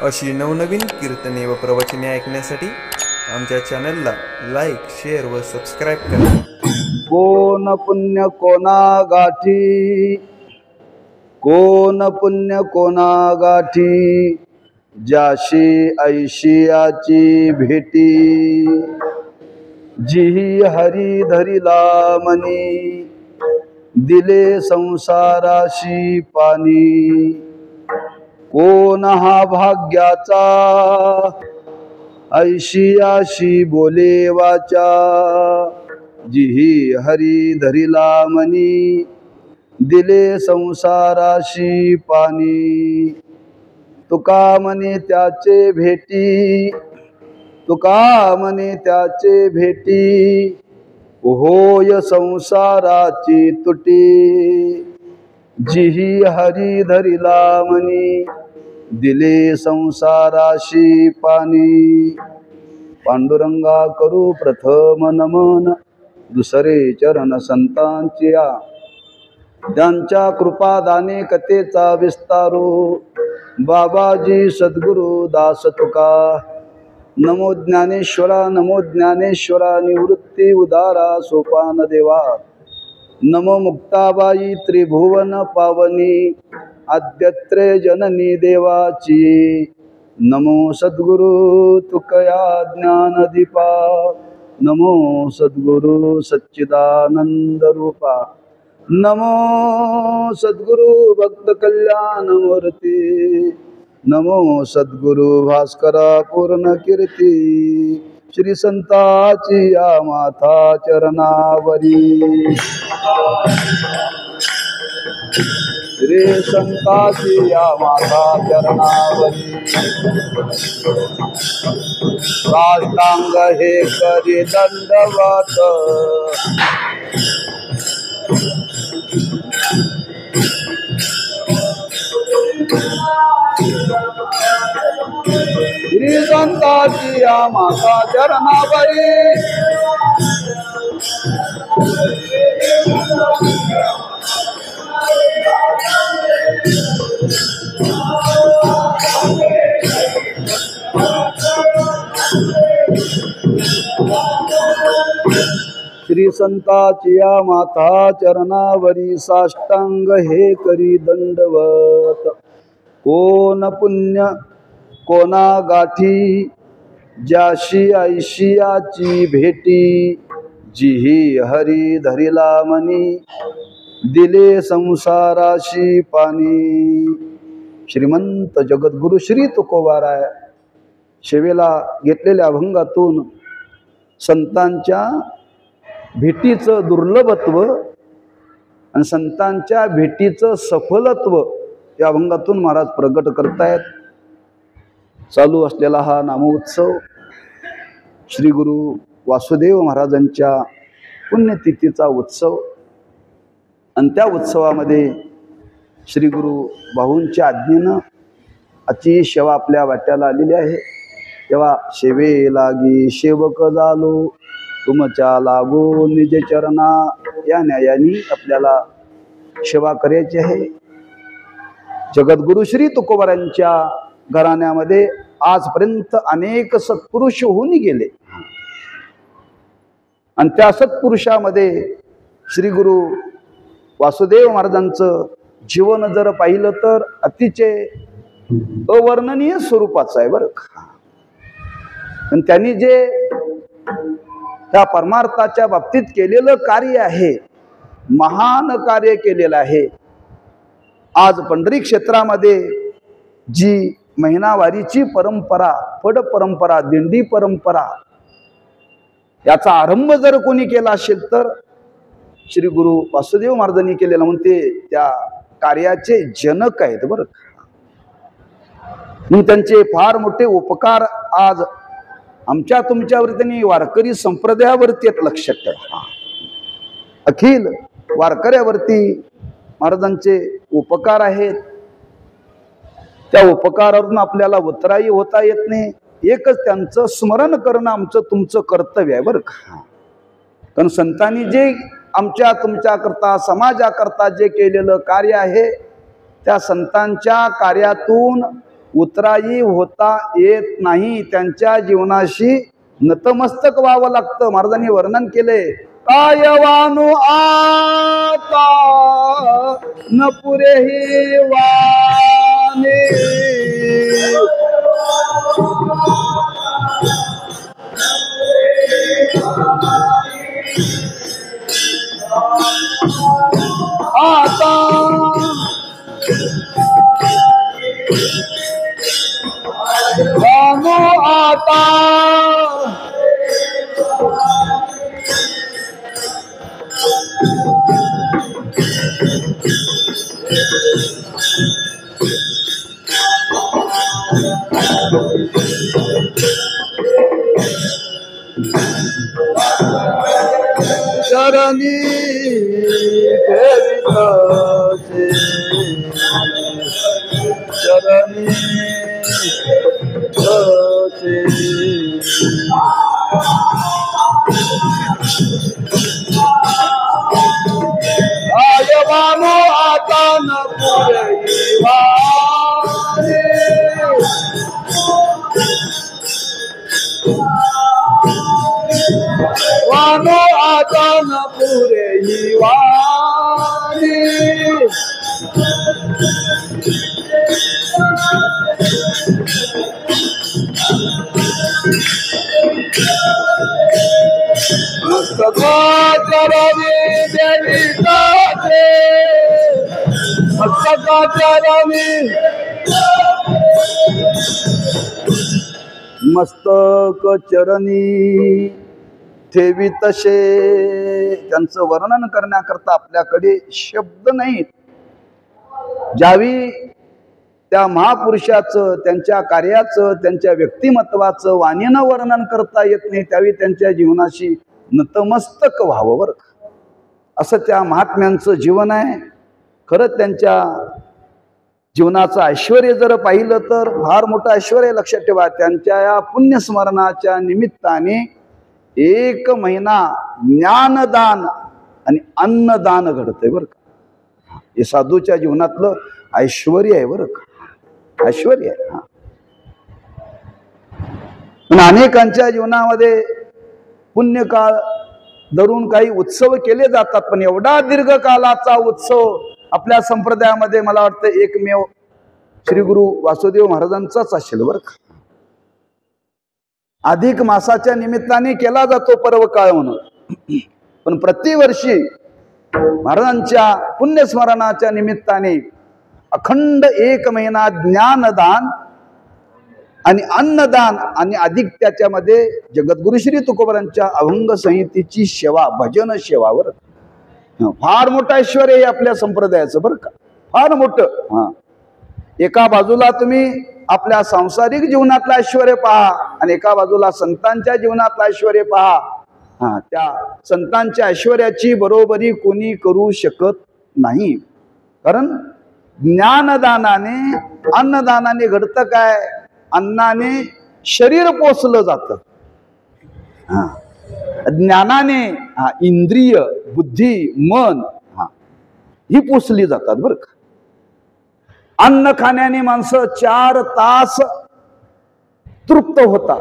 अशी नवनवीन कीर्तने व प्रवचने ऐकण्यासाठी आमच्या चॅनलला लाईक, शेअर व सबस्क्राईब करा. कोण पुण्य कोणा गाठी, कोण पुण्य कोणा गाठी, ज्याशी ऐशियाची भेटी. जिही हरी धरिला मनी, दिले संसाराशी पाणी. कोण हा भाग्याचा, ऐशियाशी बोले वाचा. जिही हरी धरिला मनी, दिले संसाराशी पाणी. तुका म्हणे त्याचे भेटी, तुका म्हणे त्याचे भेटी, होय संसाराची तुटी. जिही हरी धरिला मनी, दिले संसाराशी पाणी. पांडुरंगा करू प्रथम नमन, दुसरे चरण संतांचिया. त्यांच्या कृपादाने कथेचा विस्तारो, बाबाजी सद्गुरु दास तुका. नमो ज्ञानेश्वरा, नमो ज्ञानेश्वरा, निवृत्ती उदारा सोपान देवा. नमो मुक्ताबाई त्रिभुवन पावनी, आद्यत्रे जननी देवाची. नमो सद्गुरु तुकया ज्ञानदीपा, नमो सद्गुरु सच्चिदानंद रूपा. नमो सद्गुरु भक्त कल्याण मूर्ती, नमो सद्गुरु भास्करा पूर्ण कीर्ती. श्री संताची या माथा चरणावरी, श्री संताची या माता चरणावरी. साष्टांग हे करी दंडवत, श्री संताची या माता चरणावरी. श्री संताची या माता चरणावरी, साष्टांग हे करी दंडवत. कोण पुण्य कोणा गाठी, ज्याशी ऐशियाची भेटी. जिही हरी धरिला मनी, दिले संसाराशी पाणी. श्रीमंत जगद्गुरु श्री तुकोबाराय सेवेला घेतलेल्या अभंगातून संतांच्या भेटीचं दुर्लभत्व आणि संतांच्या भेटीचं सफलत्व या अभंगातून महाराज प्रगट करतायत. चालू असलेला हा नामोत्सव श्री गुरु वासुदेव महाराजांच्या पुण्यतिथीचा उत्सव. आणि त्या उत्सवामध्ये श्री गुरु भाऊंच्या आज्ञेनं आजची सेवा आपल्या वाट्याला आलेली आहे. तेव्हा सेवे लागी सेवक झालो, तुमच्या लागो निज चरणा. या न्यायाने आपल्याला सेवा करायची आहे. जगद्गुरु श्री तुकोबारांच्या घराण्यामध्ये आजपर्यंत अनेक सत्पुरुष होऊन गेले आणि त्या सत्पुरुषामध्ये श्री गुरु वासुदेव महाराजांचं जीवन जर पाहिलं तर अतिशय अवर्णनीय स्वरूपाचं आहे बरं का. आणि त्यांनी जे त्या परमार्थाच्या बाबतीत केलेलं कार्य आहे, महान कार्य केलेलं आहे. आज पंढरी क्षेत्रामध्ये जी महिनावारीची परंपरा, फड परंपरा, दिंडी परंपरा याचा आरंभ जर कोणी केला असेल तर श्री गुरु वासुदेव महाराजांनी केलेला, म्हणते त्या कार्याचे जनक आहेत बरं. म्हणून त्यांचे फार मोठे उपकार आज आमच्या तुमच्यावरती त्यांनी वारकरी संप्रदायावरती लक्षात ठेवा. अखिल वारकऱ्यावरती महाराजांचे उपकार आहेत. त्या उपकारावरून आपल्याला उतराई होता येत नाही. एकच त्यांचं स्मरण करणं आमचं तुमचं कर्तव्य आहे बरं का. कारण संतांनी जे आमच्या तुमच्या करता समाजाकरता जे केलेलं कार्य आहे, त्या संतांच्या कार्यातून उतराई होता येत नाही, त्यांच्या जीवनाशी नतमस्तक व्हावं लागतं. महाराजांनी वर्णन केले, काय वानू आता न पुरे ही वाणे, आता वानू आता चरणी ठेवितसे, चरणी ठेवितसे. आयवानो आता न पुरे वाणे, वानो आता न पुरे ही वाणी. मस्तकाचरणी देविताचे, मस्तकाचरणी मस्तक चरणी ठेवितसे. त्यांचं वर्णन करण्याकरता आपल्याकडे शब्द नाहीत. ज्यावेळी त्या महापुरुषाचं, त्यांच्या कार्याचं, त्यांच्या व्यक्तिमत्वाचं वाणीनं वर्णन करता येत नाही, त्यावेळी त्यांच्या जीवनाशी नतमस्तक व्हावं बरं. असं त्या महात्म्यांचं जीवन आहे. खरंच त्यांच्या जीवनाचं ऐश्वर्य जर पाहिलं तर फार मोठं ऐश्वर्य. लक्षात ठेवा, त्यांच्या या पुण्यस्मरणाच्या निमित्ताने 1 महिना ज्ञानदान आणि अन्नदान घडतंय बरं का. हे साधूच्या जीवनातलं ऐश्वर्य आहे बरं का, ऐश्वर्य आहे. हा, पण अनेकांच्या जीवनामध्ये पुण्यकाळ धरून काही उत्सव केले जातात, पण एवढा दीर्घकालाचा उत्सव आपल्या संप्रदायामध्ये मला वाटतं एकमेव श्री गुरु वासुदेव महाराजांचाच असेल बरं का. अधिक मासाच्या निमित्ताने केला जातो पर्व काळ म्हणून, पण प्रतिवर्षी महाराजांच्या पुण्यस्मरणाच्या निमित्ताने अखंड 1 महिना ज्ञानदान आणि अन्नदान आणि अधिक त्याच्यामध्ये जगद्गुरु श्री तुकोबारांच्या अभंग संहितेची सेवा, भजन सेवा बरं. फार मोठं ऐश्वर्य आहे आपल्या संप्रदायाचं बरं का, फार मोठं. हा, एका बाजूला तुम्ही आपल्या सांसारिक जीवनातलं ऐश्वर्य पहा आणि एका बाजूला संतांच्या जीवनातलं ऐश्वर्य पहा. हा, त्या संतांच्या ऐश्वर्याची बरोबरी कोणी करू शकत नाही. कारण ज्ञानदानाने, अन्नदानाने घडतं काय, अन्नाने शरीर पोसलं जातं. हा, ज्ञानाने इंद्रिय, बुद्धी, मन ही पोसली जातात बरं का. अन्न खाण्याने माणसं 4 तास तृप्त होतात,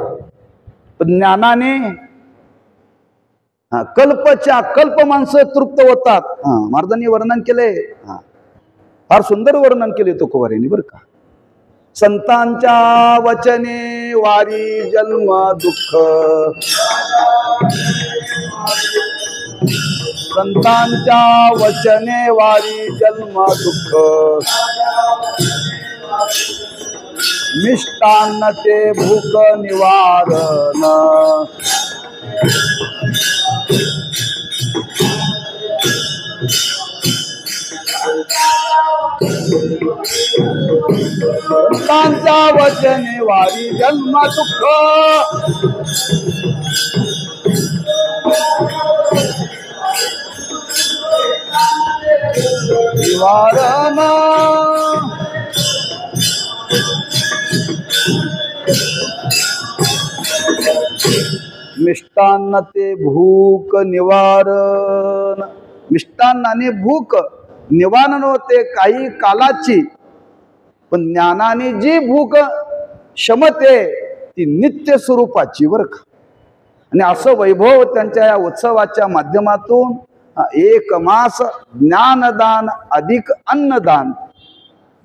पण ज्ञानाने कल्पच्या कल्प माणसं तृप्त होतात. महाराजांनी वर्णन केले, फार सुंदर वर्णन केले तुकोबारांनी बरं का. संतांच्या वचने वारी जन्म दुःख, संतांच्या वचने वारी जन्म दुःख, मिष्टान्न ते भूक निवारण, संतांच्या वचने वारी जन्म दुःख, निवारण, मिष्टान्न ते भूक निवारण. मिष्टान्नाने भूक निवारण होते काही कालाची, पण ज्ञानाने जी भूक शमते ती नित्य स्वरूपाची बरं का. आणि असं वैभव त्यांच्या या उत्सवाच्या माध्यमातून एक मास ज्ञानदान अधिक अन्नदान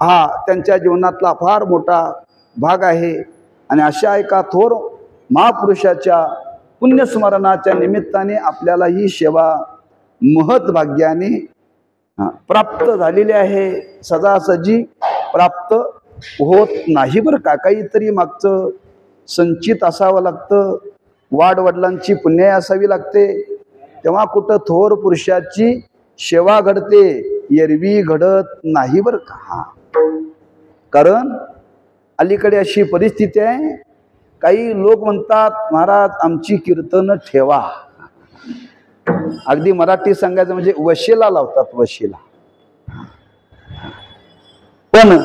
हा त्यांच्या जीवनातला फार मोठा भाग आहे. आणि अशा एका थोर महापुरुषाच्या पुण्यस्मरणाच्या निमित्ताने आपल्याला ही सेवा महत्भाग्याने प्राप्त झालेली आहे. सजासजी प्राप्त होत नाही बरं का. काहीतरी मागचं संचित असावं लागतं, वाडवडिलांची पुण्य असावी लागते, तेव्हा कुठं थोर पुरुषाची सेवा घडते, एरवी घडत नाही बरं का. कारण अलीकडे अशी परिस्थिती आहे, काही लोक म्हणतात महाराज आमची कीर्तन ठेवा. अगदी मराठी सांगायचं म्हणजे वशीला लावतात, वशीला. पण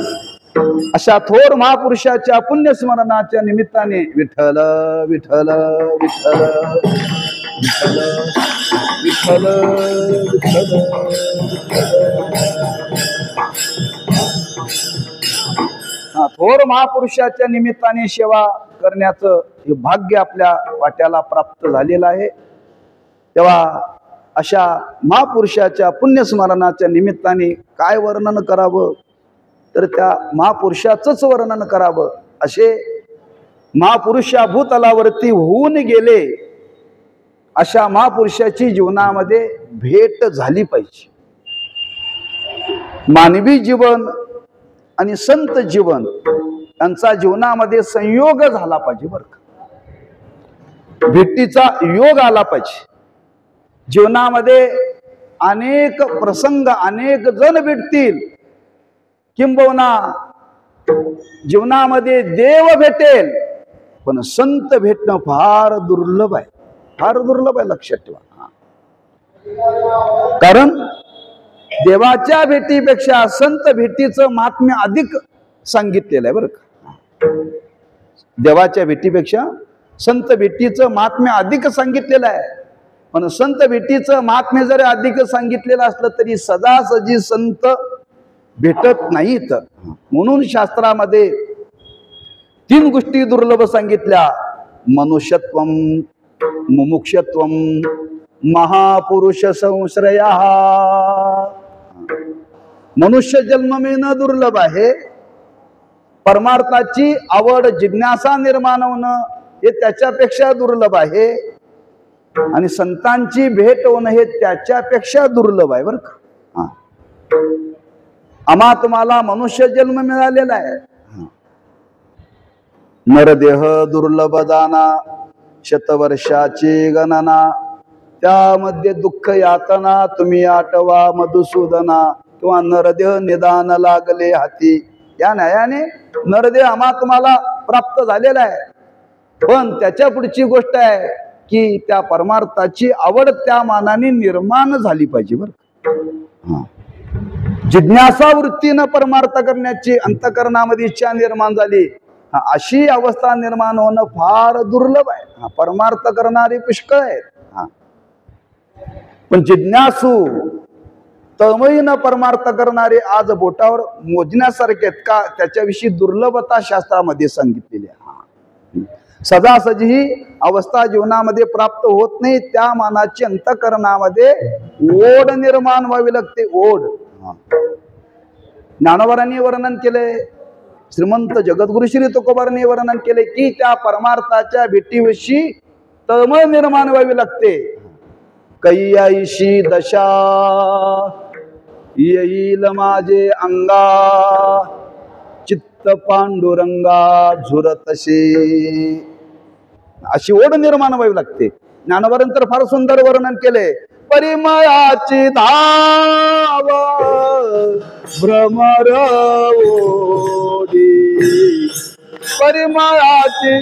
अशा थोर महापुरुषाच्या पुण्यस्मरणाच्या निमित्ताने विठ्ठल विठ्ठल विठ्ठल विठ्ठल विठ्ठल विठ्ठल थोर महापुरुषाच्या निमित्ताने सेवा करण्याचं हे भाग्य आपल्या वाट्याला प्राप्त झालेलं आहे. तेव्हा अशा महापुरुषाच्या पुण्यस्मरणाच्या निमित्ताने काय वर्णन करावं, तर त्या महापुरुषाचंच वर्णन करावं. असे महापुरुष भूतलावरती होऊन गेले, अशा महापुरुषाची जीवनामध्ये भेट झाली पाहिजे. मानवी जीवन आणि संत जीवन यांचा जीवनामध्ये संयोग झाला पाहिजे बरं का. भेटीचा योग आला पाहिजे. जीवनामध्ये अनेक प्रसंग, अनेक जण भेटतील, किंबहुना जीवनामध्ये देव भेटेल, पण संत भेटणं फार दुर्लभ आहे, फार दुर्लभ आहे, लक्षात ठेवा. कारण देवाच्या भेटीपेक्षा संत भेटीचं महात्म्य अधिक सांगितलेलं आहे बरं का. देवाच्या भेटीपेक्षा संत भेटीचं महात्म्य अधिक सांगितलेलं आहे. पण संत भेटीचं महात्म्य जरी अधिक सांगितलेलं असलं तरी सजासजी संत भेटत नाहीत. म्हणून शास्त्रामध्ये 3 गोष्टी दुर्लभ सांगितल्या: मनुष्यत्वम, मुमुक्षत्वम, महापुरुष संश्रया. मनुष्य जन्म मिळणं दुर्लभ आहे, परमार्थाची आवड जिज्ञासा निर्माण होणं हे त्याच्यापेक्षा दुर्लभ आहे, आणि संतांची भेट होणं हे त्याच्यापेक्षा दुर्लभ आहे बरं का. आम्हा तुम्हाला मनुष्य जन्म मिळालेला आहे. नरदेह दुर्लभ दाना, शतवर्षाची गणना, त्यामध्ये दुःख यातना तुम्ही आठवा मधुसूदना. किंवा नरदेह निदान लागले हाती, या न्यायाने नरदेह आम्हा तुम्हाला प्राप्त झालेला आहे. पण त्याच्या पुढची गोष्ट आहे की त्या परमार्थाची आवड त्या मानाने निर्माण झाली पाहिजे बरं. जिज्ञासा वृत्तीनं परमार्थ करण्याची अंतकरणामध्ये इच्छा निर्माण झाली, अशी अवस्था निर्माण होणं फार दुर्लभ आहे. परमार्थ करणारे पुष्कळ आहेत, पण जिज्ञासू तळमळीनं परमार्थ करणारे आज बोटावर मोजण्यासारखे आहेत का, त्याच्याविषयी दुर्लभता शास्त्रामध्ये सांगितलेली आहे. सजासजी ही अवस्था जीवनामध्ये प्राप्त होत नाही. त्या मानाची अंतकरणामध्ये ओढ निर्माण व्हावी लागते, ओढ. ज्ञानोबांनी वर्णन केले, श्रीमंत जगद्गुरु श्री तुकोबांनी वर्णन केले की त्या परमार्थाच्या भेटीविषयी तळमळ निर्माण व्हावी लागते. कैयाईशी दशा येईल माझे अंगा, चित्त पांडुरंगा झुरतसे. अशी ओढ निर्माण व्हावी लागते. ज्ञानोबांनी तर फार सुंदर वर्णन केले. परिमयाची धाव भ्रमर ओढी, परिमयाची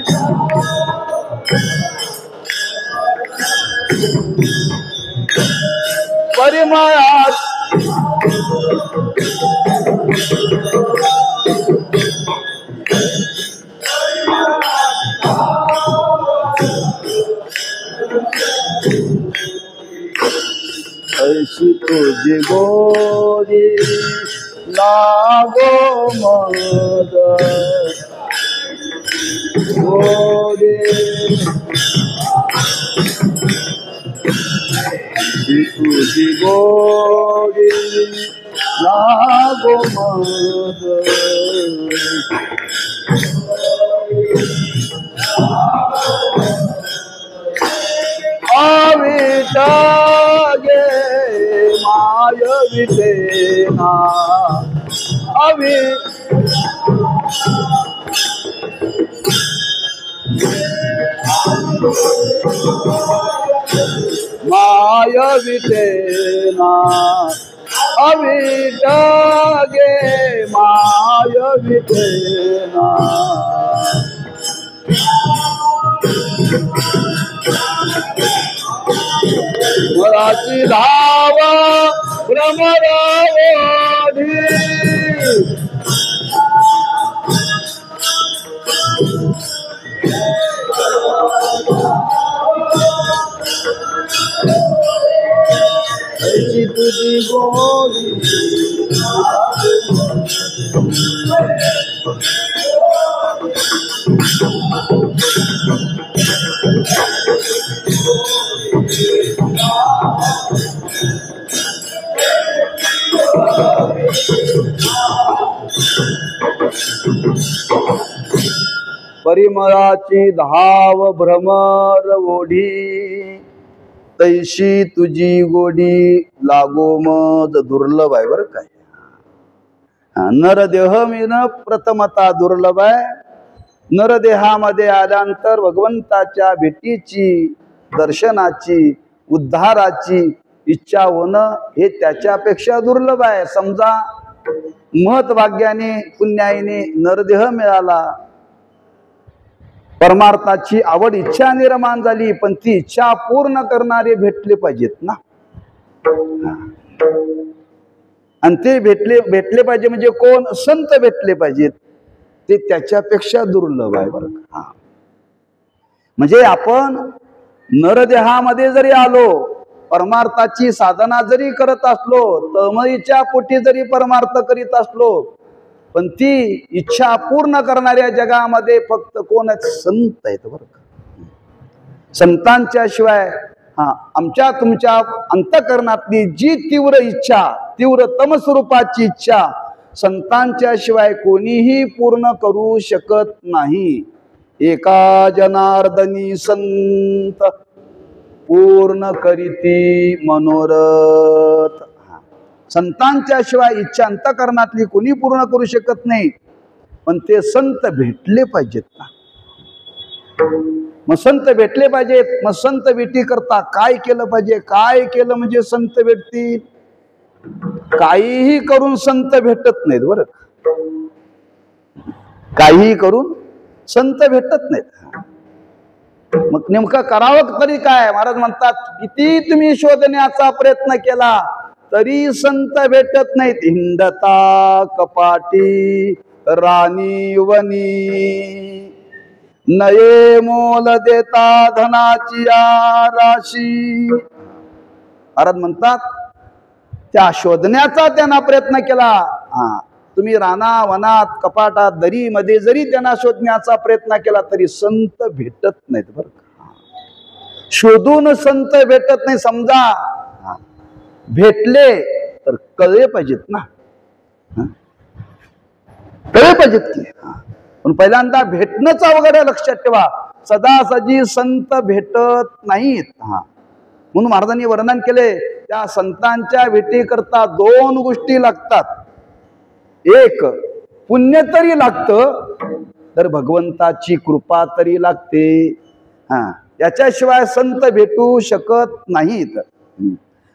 परिमयाची ऐशी तुझी गोरी लागो मद गोडे तुझी गोडी लागो मद अविटागे माय विटेना अवि माय विटेना अविटागे माय विटेना मराठी धावा भ्रमरावधी ऐसी तुझी गोडी परिमळाची धाव भ्रमर ओढी तैशी तुझी गोडी लागो मद दुर्लभ आहे बरं काय. नरदेह मिन प्रथमता दुर्लभ आहे. नरदेहामध्ये आल्यानंतर भगवंताच्या भेटीची दर्शनाची उद्धाराची इच्छा होणं हे त्याच्यापेक्षा दुर्लभ आहे. समजा महत्भाग्याने पुण्याईने नरदेह मिळाला, परमार्थाची आवड इच्छा निर्माण झाली, पण ती इच्छा पूर्ण करणारे भेटले पाहिजेत ना. आणि ते भेटले पाहिजे म्हणजे कोण? संत भेटले पाहिजेत. ते त्याच्यापेक्षा दुर्लभ आहे बरं का. म्हणजे आपण नरदेहामध्ये जरी आलो, परमार्थाची साधना जरी करत असलो, तमईच्या पोटी जरी परमार्थ करीत असलो, पण ती इच्छा पूर्ण करणाऱ्या जगामध्ये फक्त कोण आहेत? संत आहेत बरं का. संतांच्या शिवाय आमच्या तुमच्या अंतःकरणातली जी तीव्र इच्छा, तीव्र तमस्वरूपाची इच्छा संतांच्या शिवाय कोणीही पूर्ण करू शकत नाही. एका जनार्दनी संत पूर्ण करीती मनोरथ. संतांच्या शिवाय इच्छा अंतःकरणातली कोणी पूर्ण करू शकत नाही, पण ते संत भेटले पाहिजेत ना. मग संत भेटले पाहिजेत. मग संत भेटी करता काय केलं पाहिजे? काय केलं म्हणजे संत भेटतील? काहीही करून संत भेटत नाहीत बरं. काहीही करून संत भेटत नाहीत. मग नेमकं करावं तरी काय? महाराज म्हणतात, किती तुम्ही शोधण्याचा प्रयत्न केला तरी संत भेटत नाहीत. हिंडता कपाटी राणी वनी, नये मोल देता धनाची राशी. महाराज म्हणतात, त्या शोधण्याचा त्यांना प्रयत्न केला. तुम्ही राणा वनात कपाटात दरीमध्ये जरी त्यांना शोधण्याचा प्रयत्न केला तरी संत भेटत नाहीत बरं का. शोधून संत भेटत नाही. समजा भेटले तर कळले पाहिजेत ना. कळले पाहिजेत की. पण पहिल्यांदा भेटणंच अवघड आहे, लक्षात ठेवा. सदासजी संत भेटत नाहीत. म्हणून महाराजांनी वर्णन केले, त्या संतांच्या भेटीकरता दोन गोष्टी लागतात. एक पुण्य तरी लागतं, तर भगवंताची कृपा तरी लागते. याच्याशिवाय संत भेटू शकत नाहीत.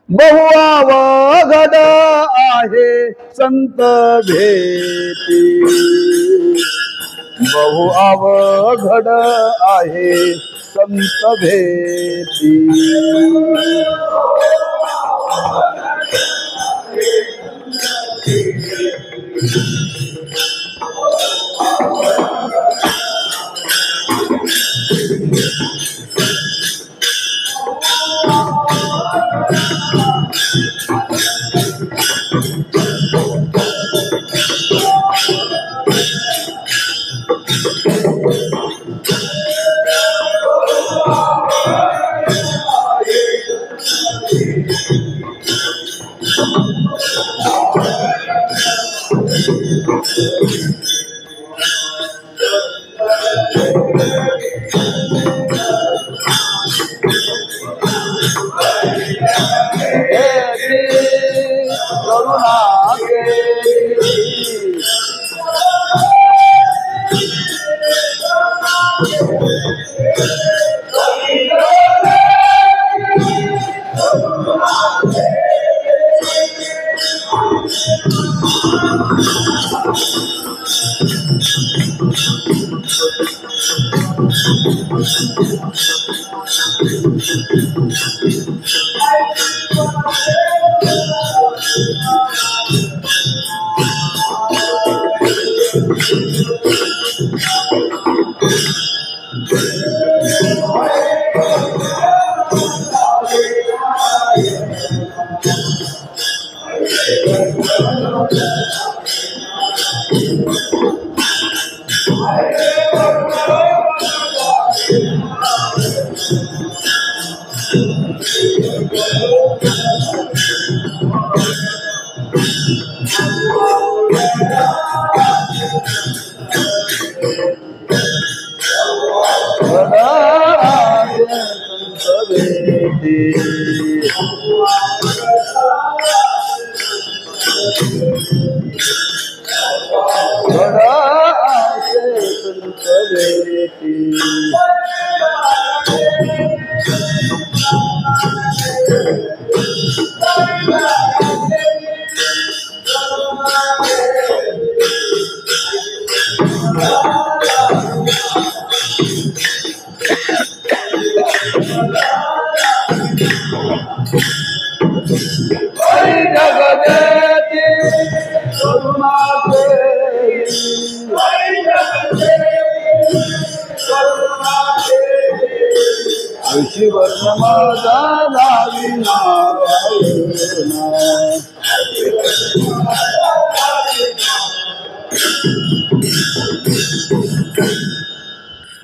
बहु अवघड आहे संत भेटी, बहु अवघड आहे संत भेटी.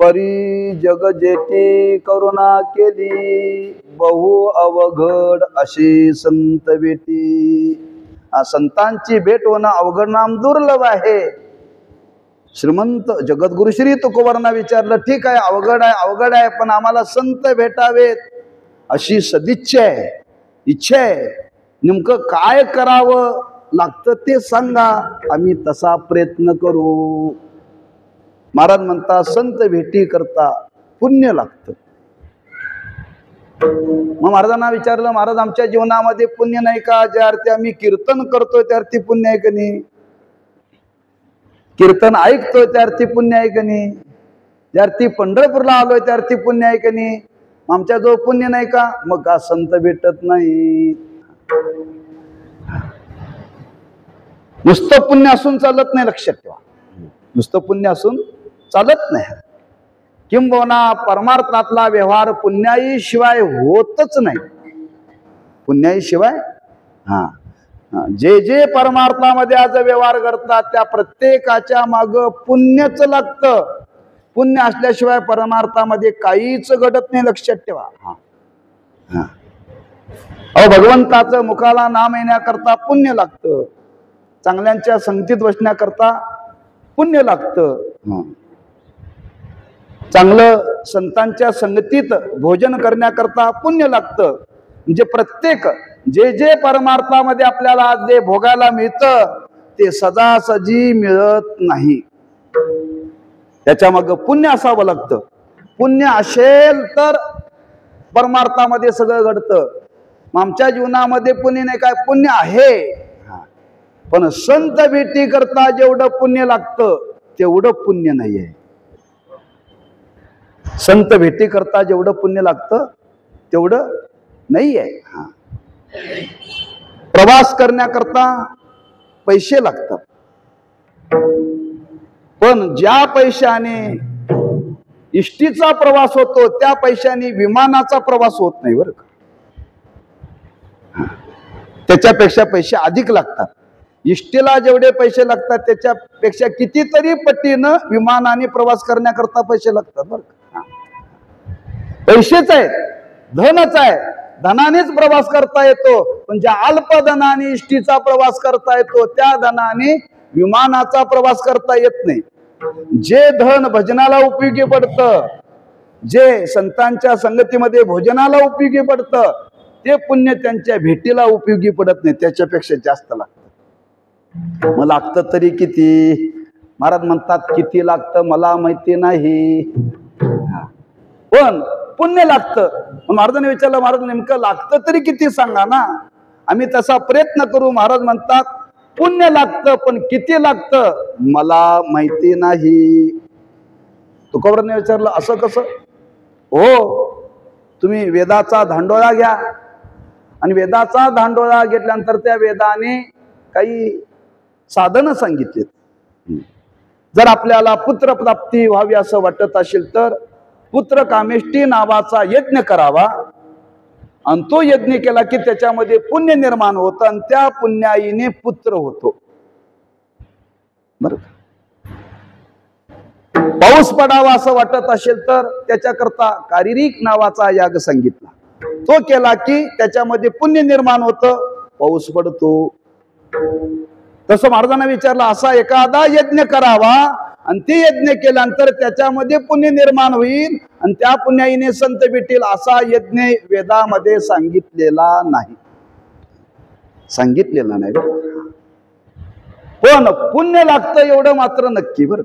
परी जग जेठी करुणा केली, बहु अवघड अशी संत भेटी. संतांची भेट होणं अवघड नाम दुर्लभ आहे. श्रीमंत जगद्गुरु श्री तुकोबांना विचारलं, ठीक आहे अवघड आहे पण आम्हाला संत भेटावेत अशी सदिच्छा आहे, इच्छा आहे. नेमकं काय करावं लागतं ते सांगा, आम्ही तसा प्रयत्न करू. महाराज म्हणता संत भेटी करता पुण्य लागतं. मग महाराजांना विचारलं, महाराज आमच्या जीवनामध्ये पुण्य नाही का? ज्या अर्थी आम्ही कीर्तन करतोय त्या अर्थी पुण्य आहे का नाही? कीर्तन ऐकतोय त्या अर्थी पुण्य आहे का नाही? ज्या अर्थी पंढरपूरला आलोय त्या अर्थी पुण्य आहे का नाही? आमच्या जवळ पुण्य नाही का? मग का संत भेटत नाही? नुसतं पुण्य असून चालत नाही, लक्षात ठेवा. नुसतं पुण्य असून चालत नाही. किंबहुना परमार्थातला व्यवहार पुण्याई शिवाय होतच नाही. पुण्याई शिवाय जे जे परमार्थामध्ये आज व्यवहार करतात त्या प्रत्येकाच्या माग पुण्यच लागतं. पुण्य असल्याशिवाय परमार्थामध्ये काहीच घडत नाही, लक्षात ठेवा. भगवंताचं मुखाला नाम येण्याकरता पुण्य लागतं. चांगल्यांच्या संगतीत बसण्याकरता पुण्य लागतं. चांगलं संतांच्या संगतीत भोजन करण्याकरता पुण्य लागतं. म्हणजे प्रत्येक जे जे परमार्थामध्ये आपल्याला आज जे भोगायला मिळतं ते सजासजी मिळत नाही. त्याच्या मग पुण्य असावं लागतं. पुण्य असेल तर परमार्थामध्ये सगळं घडतं. आमच्या जीवनामध्ये पुण्य नाही काय? पुण्य आहे, पण संत भेटी करता जेवढं पुण्य लागतं तेवढं पुण्य नाही आहे. संत भेटी करता जेवढं पुण्य लागतं तेवढं नाही आहे. प्रवास करण्याकरता पैसे लागतात, पण ज्या पैशाने इष्टीचा प्रवास होतो त्या पैशाने विमानाचा प्रवास होत नाही बरं का. त्याच्यापेक्षा पैसे अधिक लागतात. इष्टीला जेवढे पैसे लागतात त्याच्यापेक्षा कितीतरी पटीनं विमानाने प्रवास करण्याकरता पैसे लागतात बरं का. पैसेच आहेत, धनच आहे, धनानेच प्रवास करता येतो. पण ज्या अल्प धनाने इष्टीचा प्रवास करता येतो त्या धनाने विमानाचा प्रवास करता येत नाही. जे धन भजनाला उपयोगी पडतं, जे संतांच्या संगतीमध्ये भोजनाला उपयोगी पडतं ते पुण्य त्यांच्या भेटीला उपयोगी पडत नाही, त्याच्यापेक्षा जास्त लागतं. मग लागतं तरी किती? महाराज म्हणतात किती लागतं मला माहिती नाही, पण पुण्य लागतं. महाराजांनी विचारलं, महाराज नेमकं लागतं तरी किती सांगा ना. आम्ही तसा प्रयत्न करू. महाराज म्हणतात पुण्य लागतं, पण किती लागतं मला माहिती नाही. तुकोबारांनी विचारलं असं कसं. हो, तुम्ही वेदाचा धांडोळा घ्या आणि वेदाचा धांडोळा घेतल्यानंतर त्या वेदाने काही साधनं सांगितलीत. जर आपल्याला पुत्रप्राप्ती व्हावी असं वाटत असेल तर पुत्र कामेष्टी नावाचा यज्ञ करावा आणि तो यज्ञ केला की त्याच्यामध्ये पुण्य निर्माण होतं आणि त्या पुण्याईने पुत्र होतो. बरं, पाऊस पडावा असं वाटत असेल तर त्याच्याकरता कारिरिक नावाचा याग सांगितला. तो केला की त्याच्यामध्ये पुण्य निर्माण होतं, पाऊस पडतो. तसं महाराजांना विचारलं असा एखादा यज्ञ करावा आणि ते यज्ञ केल्यानंतर त्याच्यामध्ये पुण्य निर्माण होईल आणि त्या पुण्याईने संत भेटेल, असा यज्ञ वेदामध्ये सांगितलेला नाही. सांगितलेला नाही. पण पुण्य लागतं एवढं मात्र नक्की. बरं,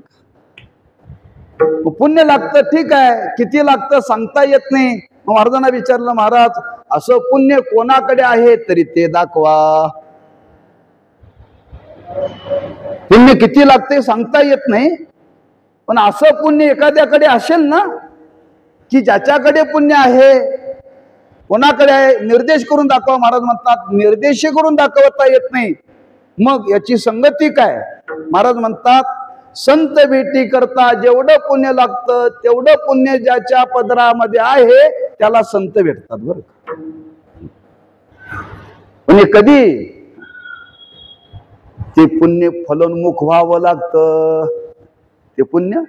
पुण्य लागतं ठीक आहे, किती लागतं सांगता येत नाही. महाराजांना विचारलं, महाराज असं पुण्य कोणाकडे आहे तरी ते दाखवा. पुण्य किती लागते सांगता येत नाही, पण असं पुण्य एखाद्याकडे असेल ना की ज्याच्याकडे पुण्य आहे. कोणाकडे आहे निर्देश करून दाखवा. महाराज म्हणतात निर्देश करून दाखवता येत नाही, मग याची संगती काय. महाराज म्हणतात संत भेटी करता जेवढं पुण्य लागतं तेवढं पुण्य ज्याच्या पदरामध्ये आहे त्याला संत भेटतात. बरं, पण कधी ते पुण्य फलोन्मुख व्हावं लागतं. ते पुण्य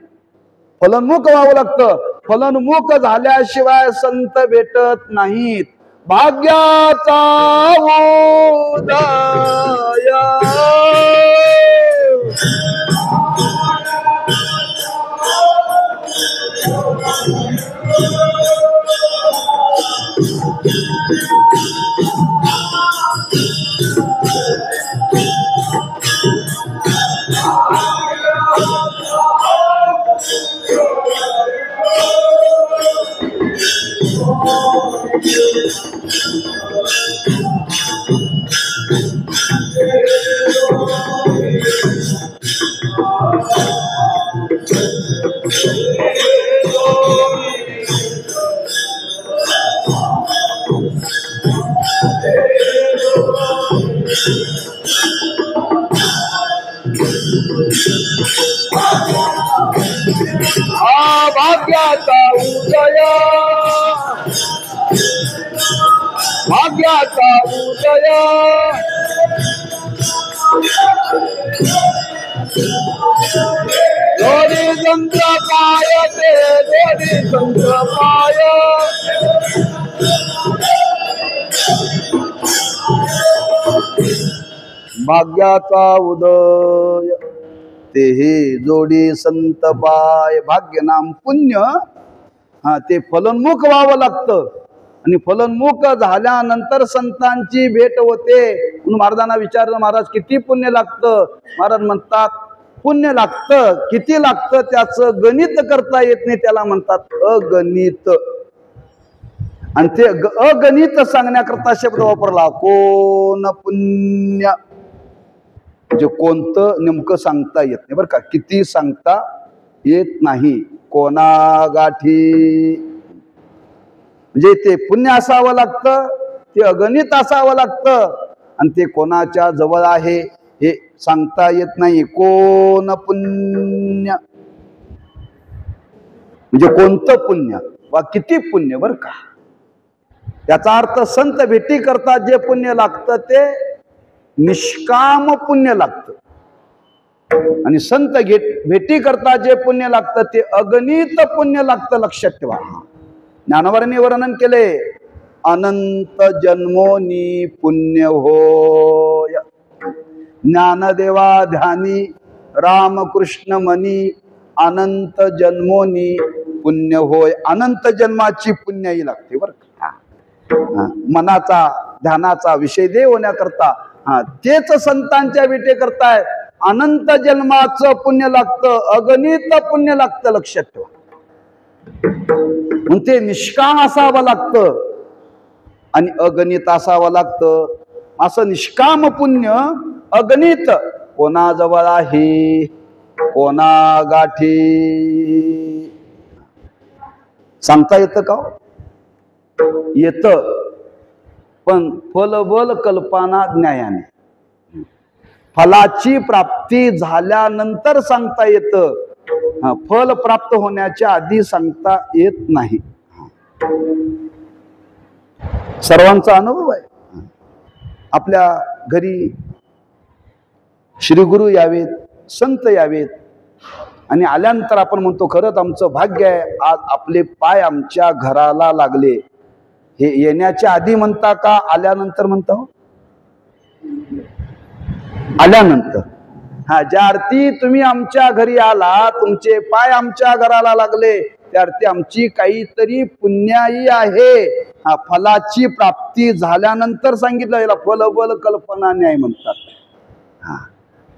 फलोन्मुख व्हावं लागतं. फलोन्मुख झाल्याशिवाय संत भेटत नाहीत. भाग्याचा उदय भाग्याचा उदय भाग्याचा उदय जोडी संत पाय ते जोडी संत पाय भाग्याचा उदय ते हे जोडी संत पाय. भाग्य नाम पुण्य ते फलोन्मुख व्हावं लागतं आणि फलोन्मुख झाल्यानंतर संतांची भेट होते. म्हणून महाराजांना विचारलं, महाराज किती पुण्य लागतं. महाराज म्हणतात पुण्य लागतं, किती लागतं त्याचं गणित करता येत नाही, त्याला म्हणतात अगणित. आणि ते अगणित सांगण्याकरता शब्द वापरला कोण पुण्य, म्हणजे कोणतं नेमकं सांगता येत नाही. बरं का, किती सांगता येत नाही. कोणा गाठी म्हणजे ते पुण्य असावं लागतं, ते अगणित असावं लागतं आणि ते कोणाच्या जवळ आहे हे सांगता येत नाही. कोण पुण्य म्हणजे कोणतं पुण्य वा किती पुण्य. बरं का, याचा अर्थ संत भेटी करता जे पुण्य लागतं ते निष्काम पुण्य लागतं आणि संत भेटी करता जे पुण्य लागतं ते अगणित पुण्य लागतं. लक्षात ठेवा. ज्ञानोबांनी वर्णन केले, अनंत जन्मोनी पुण्य होय. ज्ञानदेवा ध्यानी रामकृष्ण मनी अनंत जन्मोनी पुण्य होय. अनंत जन्माची पुण्याई लागते. बरं का, मनाचा ध्यानाचा विषय देव होण्याकरता तेच संतांच्या भेटी करताय अनंत जन्माचं पुण्य लागतं, अगणित पुण्य लागतं. लक्षात ठेवा. मग ते निष्काम असावं लागतं आणि अगणित असावं लागतं. असं निष्काम पुण्य अगणित कोणाजवळ आहे, कोणा गाठी सांगता येतं का? येतं, पण फलबल कल्पना ज्ञायाने. फलाची प्राप्ती झाल्यानंतर सांगता येतं, फल प्राप्त होण्याच्या आधी सांगता येत नाही. सर्वांचा अनुभव आहे. आपल्या घरी श्री गुरु यावेत, संत यावेत आणि आल्यानंतर आपण म्हणतो खरंच आमचं भाग्य आहे, आज आपले पाय आमच्या घराला लागले. हे येण्याच्या आधी म्हणता का आल्यानंतर म्हणता? आल्यानंतर. ज्या अर्थी तुम्ही आमच्या घरी आला, तुमचे पाय आमच्या घराला लागले, त्या अर्थी आमची काहीतरी पुण्याई आहे. फलाची प्राप्ती झाल्यानंतर सांगितलं, याला फलबल कल्पना न्याय म्हणतात.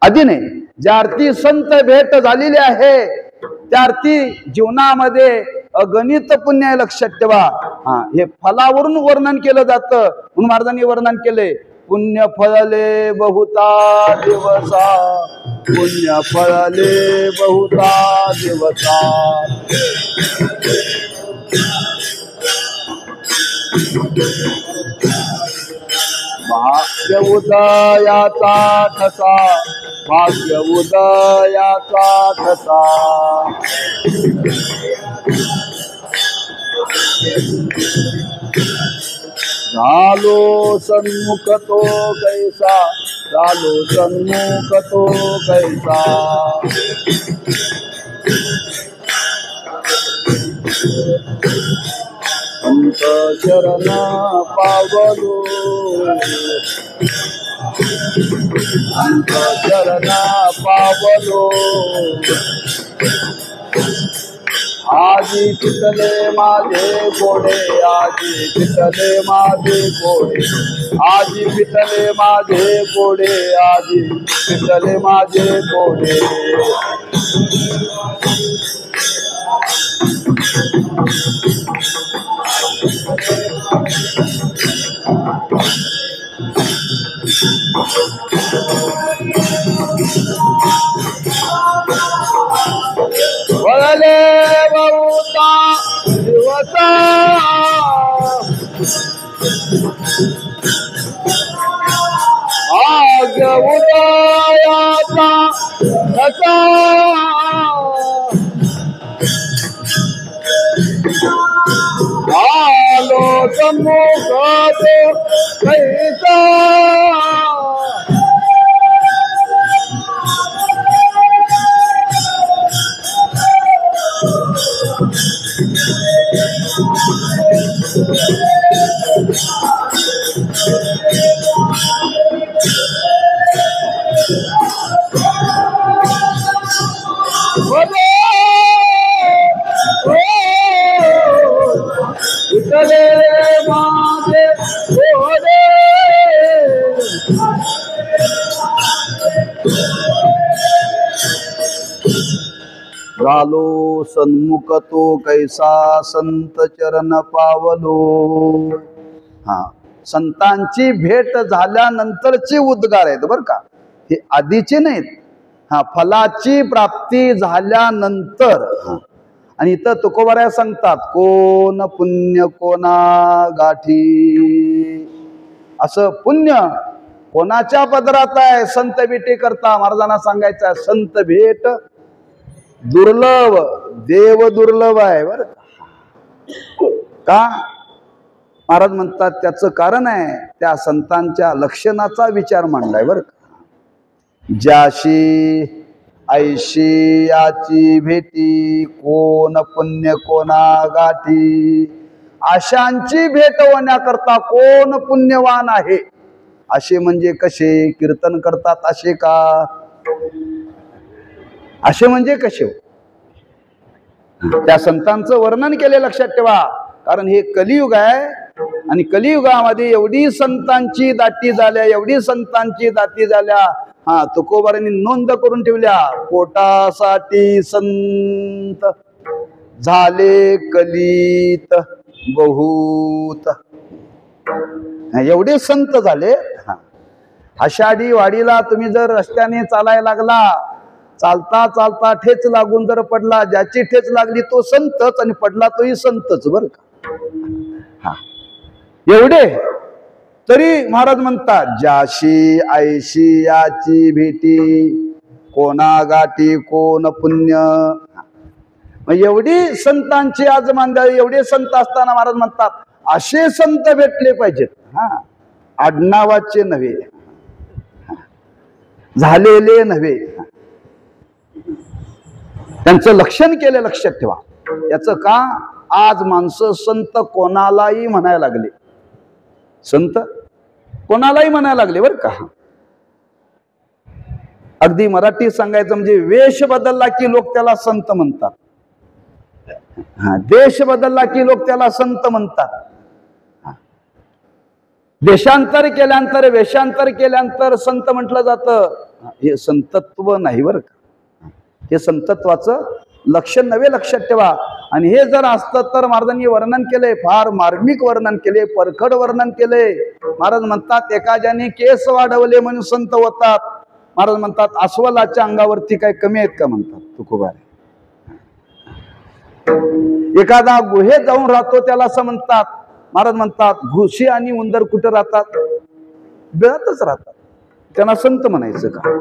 आधी नाही. ज्या अर्थी संत भेट झालेली आहे, त्या अर्थी जीवनामध्ये अगणित पुण्य आहे. लक्षात ठेवा. हे फलावरून वर्णन केलं जातं, म्हणून महाराजांनी वर्णन केले, पुण्य फळले बहुता दिवसा, पुण्य फळले बहुता दिवसा. भाग्य उदयाचा ठसा, भाग्य उदयाचा ठसा. झालो सन्मुख तो कैसा, झालो सन्मुख तो कैसा. अंत चरण पावलो, अंत चरण पावलो. आजी पिटले माझे गोडे, आजी पिटले माझे गोडे, आजी पिटले माझे गोडे, आजी पिटले माझे गोडे. वळले बहुता दिवसा, भाग्य उदयाचा ठसा. झालो सन्मुख तो कैसा, माझे गोडे. झालो सन्मुख तो कैसा, संत चरण पावलो. संतांची भेट झाल्यानंतरचे उद्गार आहेत बरं का, हे आधीचे नाहीत. फलाची प्राप्ती झाल्यानंतर. आणि इथं तुकोबाराया सांगतात, कोण पुण्य कोणा गाठी. असं पुण्य कोणाच्या पदरात आहे? संत भेटी करता. महाराजांना सांगायचं आहे, संत भेट दुर्लभ, देव दुर्लभ आहे बरं का. महाराज म्हणतात त्याचं कारण आहे, त्या संतांच्या लक्षणाचा विचार मांडलाय बरं का. ज्याशी ऐशी याची भेटी, कोण पुण्य कोणा गाठी. आशांची भेट होण्याकरता कोण पुण्यवान आहे? असे म्हणजे कसे? कीर्तन करतात असे का? असे म्हणजे कसे? त्या संतांचं वर्णन केले, लक्षात ठेवा. कारण हे कलियुग आहे आणि कलियुगामध्ये एवढी संतांची दाटी झाल्या, एवढी संतांची दाटी झाल्या. तुकोबारांनी नोंद करून ठेवल्या, पोटासाठी संत, झाले कलित बहुत. एवढे संत झाले. आषाढी वाडीला तुम्ही जर रस्त्याने चालायला लागला, चालता चालता ठेच लागून जर पडला, ज्याची ठेच लागली तो संतच आणि पडला तोही संतच बर का. एवढे तरी महाराज म्हणतात, ज्याशी आयशी याची भेटी, कोणा गाठी कोण पुण्य. एवढी संतांची आज मांदाळी, एवढे संत असताना महाराज म्हणतात असे संत भेटले पाहिजेत. आडनावाचे नव्हे, झालेले नव्हे, त्यांचं लक्षण केलं. लक्षात ठेवा. याचं का आज माणसं संत कोणालाही म्हणायला लागले, संत कोणालाही म्हणायला लागले बर का. अगदी मराठी सांगायचं म्हणजे वेश बदलला की लोक त्याला संत म्हणतात. देश बदलला की लोक त्याला संत म्हणतात. देशांतर केल्यानंतर, वेशांतर केल्यानंतर संत म्हटलं जातं. हे संतत्व नाही बर का. हे संतत्वाचं लक्षण नव्हे. लक्षात ठेवा. आणि हे जर असतं तर महाराजांनी वर्णन केले, फार मार्मिक वर्णन केले, परखड वर्णन केले. महाराज म्हणतात एखाद्याने केस वाढवले म्हणून संत होतात. महाराज म्हणतात अस्वलाच्या अंगावरती काय कमी आहेत का म्हणतात तुकोबारे. एखादा गुहेत जाऊन राहतो त्याला असं म्हणतात. महाराज म्हणतात घुशी आणि उंदर कुठे राहतात, बिळातच राहतात, त्यांना संत म्हणायचं का.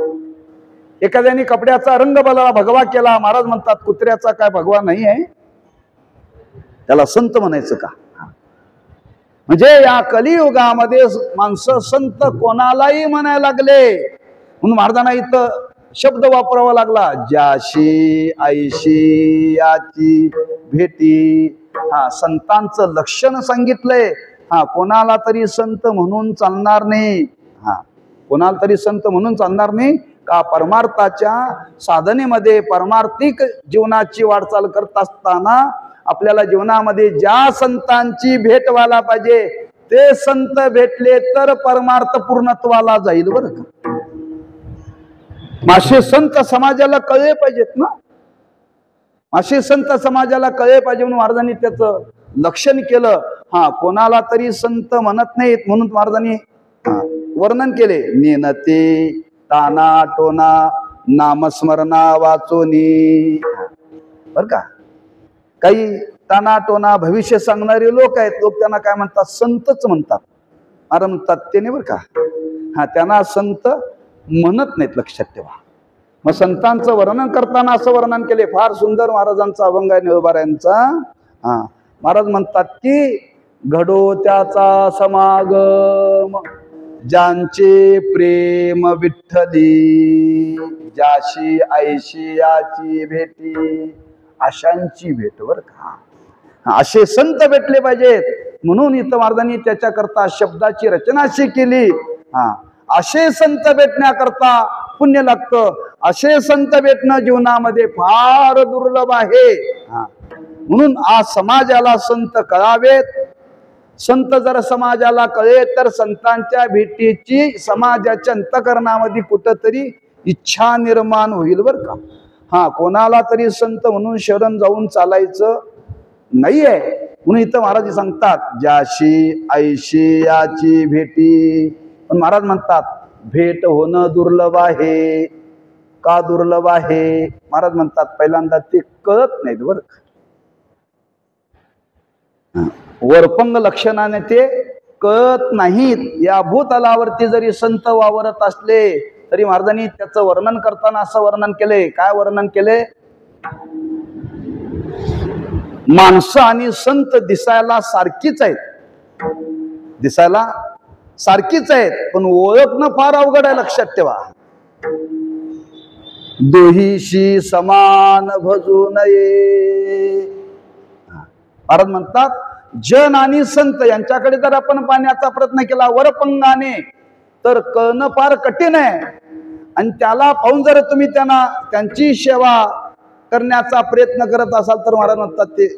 एखाद्याने कपड्याचा रंग बदलला, भगवा केला, महाराज म्हणतात कुत्र्याचा काय भगवा नाही आहे, त्याला संत म्हणायचं का. म्हणजे या कलियुगामध्ये माणसं संत कोणालाही म्हणायला लागले. म्हणून महाराजांना इथं शब्द वापरावा लागला, ज्याशी आईशी याची भेटी. संतांचं लक्षण सांगितलंय. कोणाला तरी संत म्हणून चालणार नाही. कोणाला तरी संत म्हणून चालणार नाही का. परमार्थाच्या साधनेमध्ये, परमार्थिक जीवनाची वाटचाल करत असताना आपल्याला जीवनामध्ये ज्या संतांची भेट व्हायला पाहिजे ते संत भेटले तर परमार्थ पूर्णत्वाला जाईल बरं का. मासे संत समाजाला कळले पाहिजेत ना. असे संत समाजाला कळले पाहिजे म्हणून महाराजांनी त्याचं लक्षण केलं. कोणाला तरी संत म्हणत नाहीत म्हणून महाराजांनी वर्णन केले. नेनते ताना टोना नामस्मरणा वाचोनी बर का. काही ताना टोना भविष्य सांगणारे लोक आहेत, लोक त्यांना काय म्हणतात, संतच म्हणतात. महाराज म्हणतात ते नाही बर का. त्यांना संत म्हणत नाहीत. लक्षात ठेवा. मग संतांचं वर्णन करताना असं वर्णन केले, फार सुंदर महाराजांचा अभंग आहे निळोबाऱ्यांचा. महाराज म्हणतात की घडो त्याचा समागम, ज्यांचे प्रेम विठ्ठली, ज्याशी आईशी याची भेटी, अशांची भेट बर का. असे संत भेटले पाहिजेत. म्हणून इथं महाराजांनी त्याच्याकरता शब्दाची रचना अशी केली. असे संत भेटण्याकरता पुण्य लागतं. असे संत भेटणं जीवनामध्ये फार दुर्लभ आहे. म्हणून आज समाजाला संत कळावेत. संत जर समाजाला कळे तर संतांच्या भेटीची समाजाच्या अंतःकरणामध्ये कुठंतरी इच्छा निर्माण होईल बर का. कोणाला तरी संत म्हणून शरण जाऊन चालायचं नाहीये. म्हणून इथं महाराज सांगतात ज्याशी आईशी याची भेटी. पण महाराज म्हणतात भेट होणं दुर्लभ आहे. का दुर्लभ आहे. महाराज म्हणतात पहिल्यांदा ते कळत नाहीत बर का. वरपंग लक्षणाने ते कळत नाहीत. या भूतलावरती जरी संत वावरत असले तरी महाराजांनी त्याचं वर्णन करताना असं वर्णन केले. काय वर्णन केले. माणसं आणि संत दिसायला सारखीच आहेत, दिसायला सारखीच आहेत, पण ओळखणं फार अवघड आहे. लक्षात ठेवा. दोहीशी समान भजू नये. महाराज म्हणतात जन आणि संत यांच्याकडे जर आपण पाहण्याचा प्रयत्न केला वरपंगाने तर कळणं फार कठीण आहे. आणि त्याला पाहून जर तुम्ही त्यांची सेवा करण्याचा प्रयत्न करत असाल तर महाराज म्हणतात ते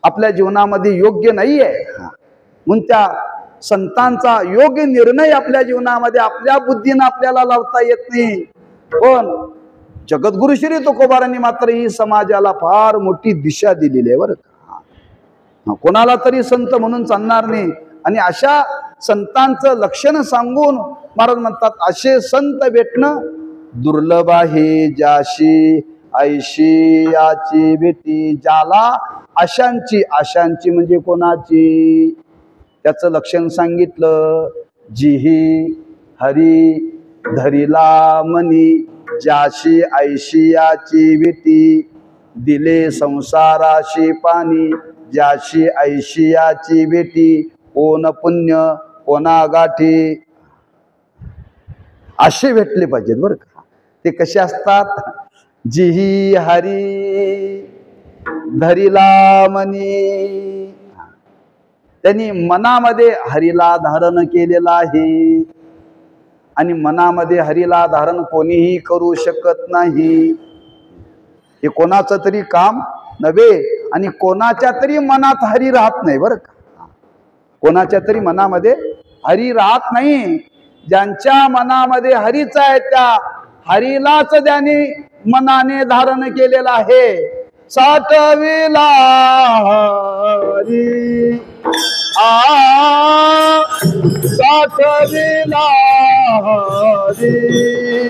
आपल्या जीवनामध्ये योग्य नाहीये. म्हणून त्या संतांचा योग्य निर्णय आपल्या जीवनामध्ये आपल्या बुद्धीनं आपल्याला लावता येत नाही. पण जगद्गुरु श्री तुकोबारांनी मात्र ही समाजाला फार मोठी दिशा दिलेली आहे बरं का. कोणाला तरी संत म्हणून चालणार नाही. आणि अशा संतांचं लक्षण सांगून महाराज म्हणतात असे संत भेटणं दुर्लभ आहे. ज्याशी ऐशी याची भेटी, ज्याला आशांची म्हणजे कोणाची, त्याचं लक्षण सांगितलं. जिही हरी धरिला मनी, ज्याशी ऐशियाची भेटी, दिले संसाराशी पाणी, ज्याशी ऐशियाची भेटी, कोण पुण्य कोणा गाठी. असे भेटले पाहिजेत बरं का. ते कसे असतात? जिही हरी धरिला मनी, त्यांनी मनामध्ये हरीला धारण केलेला आहे. आणि मनामध्ये हरीला धारण कोणीही करू शकत नाही. हे कोणाचं तरी काम नव्हे. आणि कोणाच्या तरी मनात हरी राहत नाही बरं का. कोणाच्या तरी मनामध्ये हरी राहत नाही. ज्यांच्या मनामध्ये हरीच आहे त्या हरीलाच त्याने मनाने धारण केलेला आहे. साठविला हरी साठविला हरी,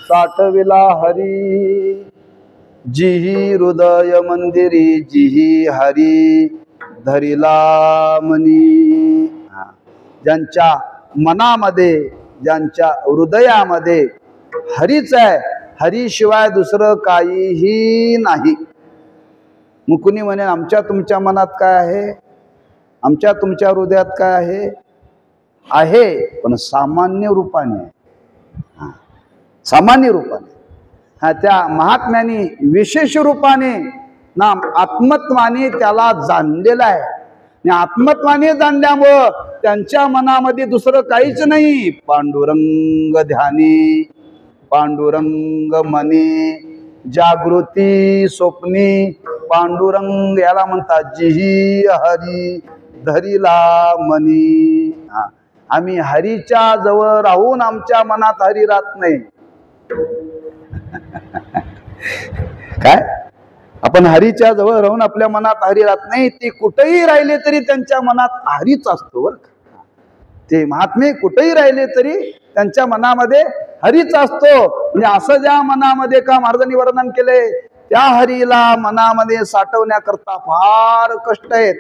साठविला हरी जिही हृदय मंदिरी, जिही हरी धरिला मनी. ज्यांच्या मनामध्ये ज्यांच्या हृदयामध्ये हरीच आहे, हरीशिवाय दुसरं काहीही नाही. मुकुनी म्हणे आमच्या तुमच्या मनात काय आहे, आमच्या तुमच्या हृदयात काय आहे, आहे पण सामान्य रूपाने, सामान्य रूपाने. त्या महात्म्याने विशेष रूपाने ना आत्मत्वाने त्याला जाणलेलं आहे. आणि आत्मत्वाने जाणल्यामुळं त्यांच्या मनामध्ये दुसरं काहीच नाही. पांडुरंग ध्यानी पांडुरंग मनी जागृती स्वप्नी पांडुरंग, याला म्हणतात जिही हरी धरिला मनी. आम्ही हरीच्या जवळ राहून आमच्या मनात हरी राहत नाही. काय आपण हरीच्या जवळ राहून आपल्या मनात हरी राहत नाही. ते कुठेही राहिले तरी त्यांच्या मनात हरीच असतो बरं. ते महात्मे कुठेही राहिले तरी त्यांच्या मनामध्ये हरीच असतो. म्हणजे असं ज्या मनामध्ये का महाराजांनी वर्णन केले, त्या हरीला मनामध्ये साठवण्याकरता फार कष्ट आहेत.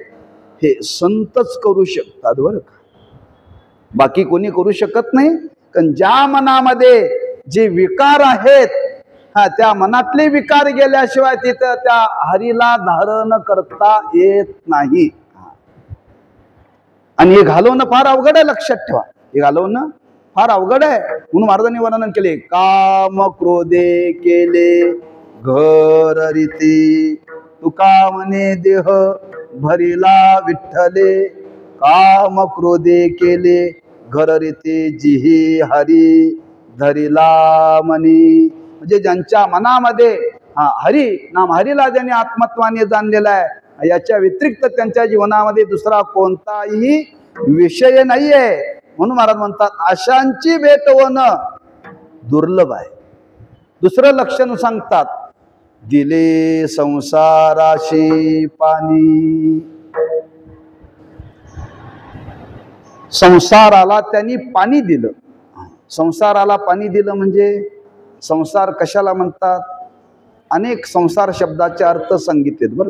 हे संतच करू शकतात बरं का, बाकी कोणी करू शकत नाही. कारण ज्या मनामध्ये जे विकार आहेत, त्या मनातले विकार गेल्याशिवाय तिथं त्या हरीला धारण करता येत नाही. आणि हे घालवणं फार अवघड आहे, लक्षात ठेवा. हे घालवणं फार अवघड आहे. म्हणून महाराजांनी वर्णन केले, काम क्रोधे केले घर रीती, तुका म्हणे देह भरिला विठ्ठले. काम क्रोधे केले घर रीती, जिही हरी धरिला मनी. म्हणजे ज्यांच्या मनामध्ये हरी नाम, हरीला ज्यांनी आत्मत्वाने जाणलेला आहे, याच्या व्यतिरिक्त त्यांच्या जीवनामध्ये दुसरा कोणताही विषय नाहीये. म्हणून महाराज म्हणतात, अशांची भेट होणं दुर्लभ आहे. दुसरं लक्षण सांगतात, दिले संसाराशी पाणी. संसाराला त्यांनी पाणी दिलं. संसाराला पाणी दिलं म्हणजे संसार कशाला म्हणतात, अनेक संसार शब्दाचे अर्थ सांगितलेत बरं.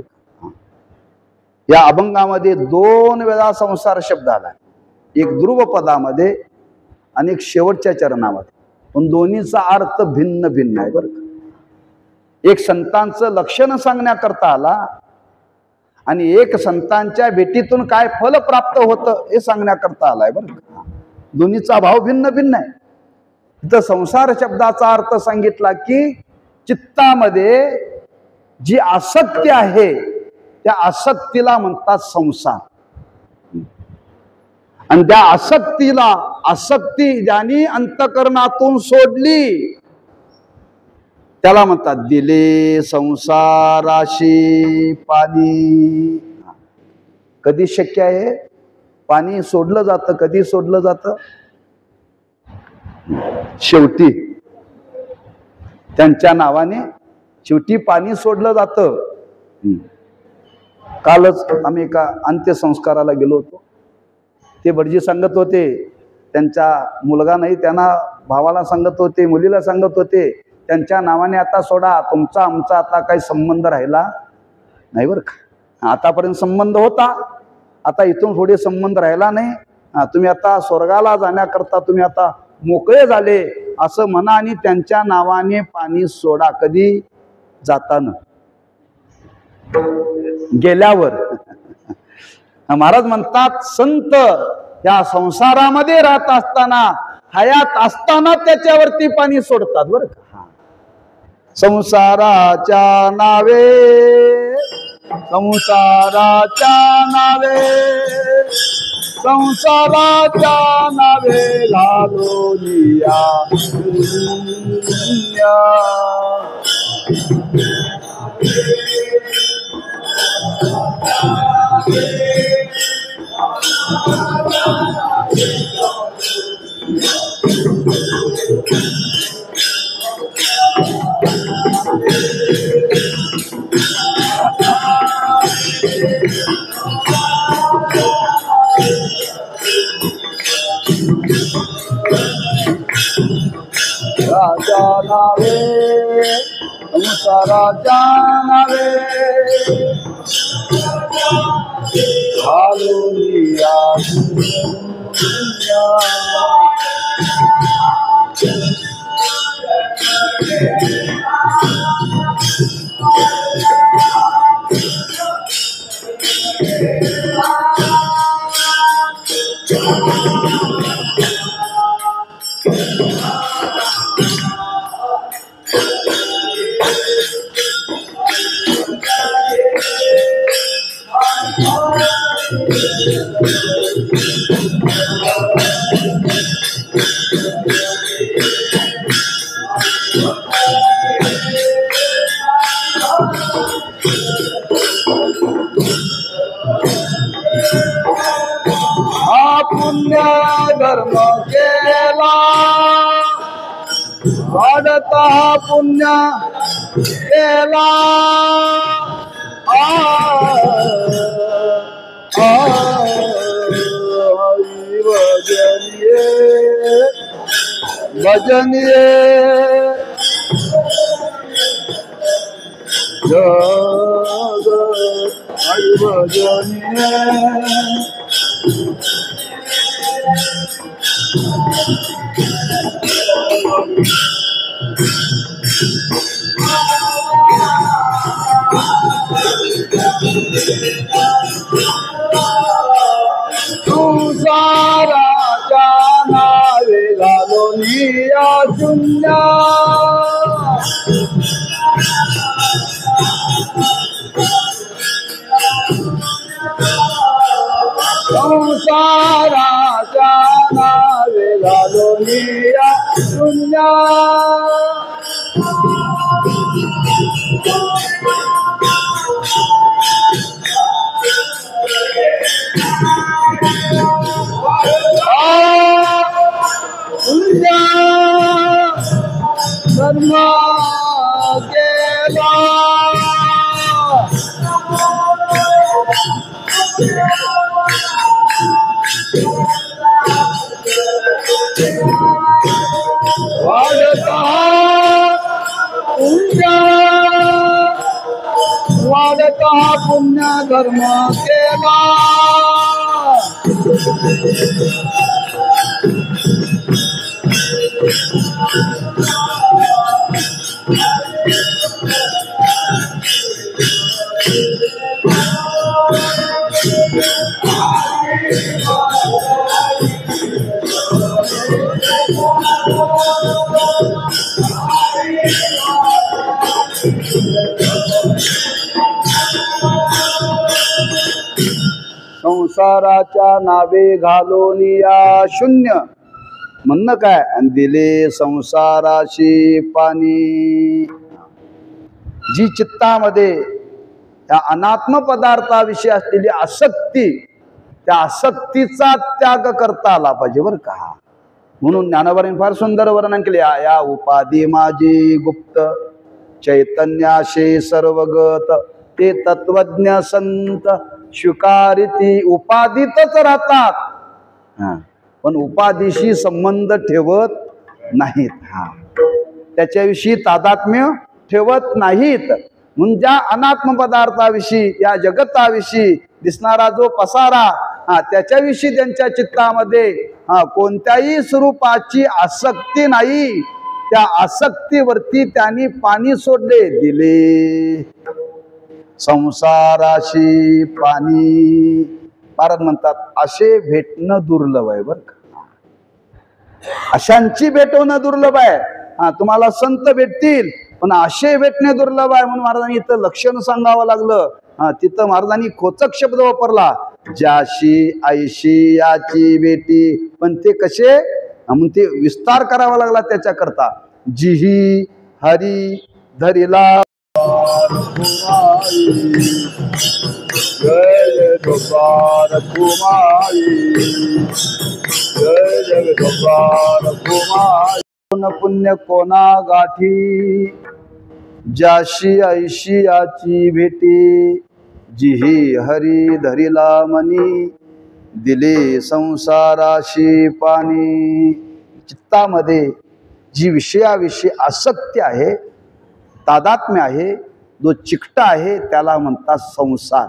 या अभंगामध्ये 2 वेळा संसार शब्द आला, एक ध्रुव पदामध्ये आणि एक शेवटच्या चरणामध्ये. पण दोन्हीचा अर्थ भिन्न भिन्न आहे बरं. एक संतांचं लक्षण सांगण्याकरता आला आणि एक संतांच्या भेटीतून काय फल प्राप्त होतं हे सांगण्याकरता आलाय बरं. दोन्हीचा भाव भिन्न भिन्न आहे. इथं संसार शब्दाचा अर्थ सांगितला की चित्तामध्ये जी आसक्ती आहे त्या आसक्तीला म्हणतात संसार. आणि त्या आसक्ती ज्यांनी अंतकरणातून सोडली त्याला म्हणतात दिले संसाराशी पाणी. कधी शक्य आहे पाणी सोडलं जातं? कधी सोडलं जातं? शेवटी त्यांच्या नावाने शेवटी पाणी सोडलं जातं. कालच आम्ही एका अंत्यसंस्काराला गेलो होतो. ते भटजी सांगत होते, त्यांचा मुलगा नाही, त्यांना भावाला सांगत होते, मुलीला सांगत होते, त्यांच्या नावाने आता सोडा, तुमचा आमचा आता काही संबंध राहिला नाही बरं का. आतापर्यंत संबंध होता, आता इथून पुढे संबंध राहिला नाही. तुम्ही आता स्वर्गाला जाण्याकरता तुम्ही आता मोकळे झाले असं म्हणा आणि त्यांच्या नावाने पाणी सोडा. कधी? जाताना, गेल्यावर. महाराज म्हणतात, संत या संसारामध्ये राहत असताना, हयात असताना त्याच्यावरती पाणी सोडतात बरं का. संसाराच्या नावे, संसाराच्या नावे, संसाराच्या नावे घालोनिया. राजा नावे, संसाराच्या नावे घालोनिया. पुण्य धर्म केला, वाढता पुण्य केला, भजनीये भजनीये जग आई भजनीये संसाराच्या नावे घालोनिया शून्य, संसाराच्या नावे घालोनिया शून्य, धर्म केला, वाढता पुण्य धर्म केला, संसाराच्या नावे घालोनिया शून्य म्हणणं काय, आणि दिले संसाराशी पाणी. जी चित्तामध्ये त्या अनात्म पदार्थाविषयी असलेली आसक्ती, त्या आसक्तीचा त्याग करता आला पाहिजे बरं का. म्हणून ज्ञानोबांनी फार सुंदर वर्णन केले, या उपाधी माझी गुप्त चैतन्याशे सर्वगत, ते तत्वज्ञ संत स्वीकारिती. उपाधीतच राहतात पण उपाधीशी संबंध ठेवत नाहीत, त्याच्याविषयी तादात्म्य ठेवत नाहीत. म्हणून ज्या अनात्म पदार्थाविषयी, या जगताविषयी दिसणारा जो पसारा, त्याच्याविषयी त्यांच्या चित्तामध्ये कोणत्याही स्वरूपाची आसक्ती नाही. त्या आसक्तीवरती त्यांनी पाणी सोडले, दिले संसाराशी पाणी. महाराज म्हणतात असे भेटणं दुर्लभ आहे बरं का. अशांची भेट होणं दुर्लभ आहे. तुम्हाला संत भेटतील पण असे भेटणे दुर्लभ आहे. म्हणून महाराजांनी इथं लक्षण सांगावं लागलं. तिथं महाराजांनी खोचक शब्द वापरला, ज्याशी ऐशी याची भेटी. पण ते कसे, म्हणून ते विस्तार करावा लागला त्याच्याकरता. जिही हरी धरिला जय जय गोपाल कुमारी, जय जय गोपाल कुमारी. पुण्य कोणा गाठी, ज्याशी ऐशी याची भेटी. जिही हरी धरिला मनी, दिले संसाराशी पाणी. चित्तामध्ये जी विषयाविषयी आसक्ती आहे, तादात्म्य आहे, जो चिकटा आहे, त्याला म्हणतात संसार.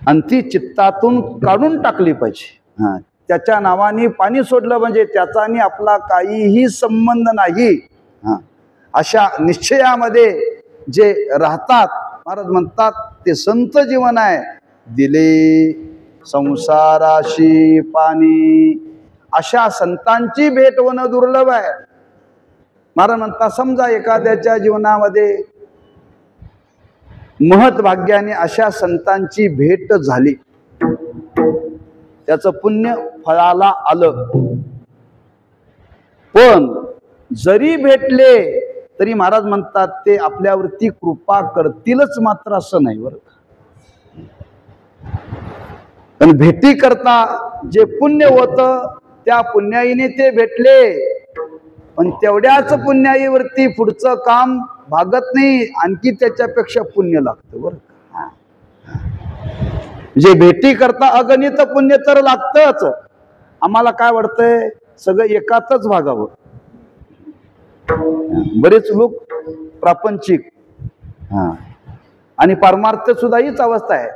आणि ती चित्तातून काढून टाकली पाहिजे. त्याच्या नावाने पाणी सोडलं म्हणजे त्याचा आणि आपला काहीही संबंध नाही. अशा निश्चयामध्ये जे राहतात, महाराज म्हणतात ते संत जीवन आहे. दिले संसाराशी पाणी. अशा संतांची भेट होणं दुर्लभ आहे. महाराज म्हणतात समजा एखाद्याच्या जीवनामध्ये महत्भाग्याने अशा संतांची भेट झाली, त्याचं पुण्य फळाला आलं. पण जरी भेटले तरी महाराज म्हणतात ते आपल्यावरती कृपा करतीलच मात्र असं नाही बरं. पण भेटी करता जे पुण्य होतं त्या पुण्याईने ते भेटले, पण तेवढ्याच पुण्याईवरती पुढचं काम भागत नाही, आणखी त्याच्यापेक्षा पुण्य लागतं बरं. जे भेटी करता अगणित पुण्य तर लागतच. आम्हाला काय वाटतंय सगळं एकातच भागावं. बरेच लोक प्रापंचिक आणि परमार्थ सुद्धा हीच अवस्था आहे.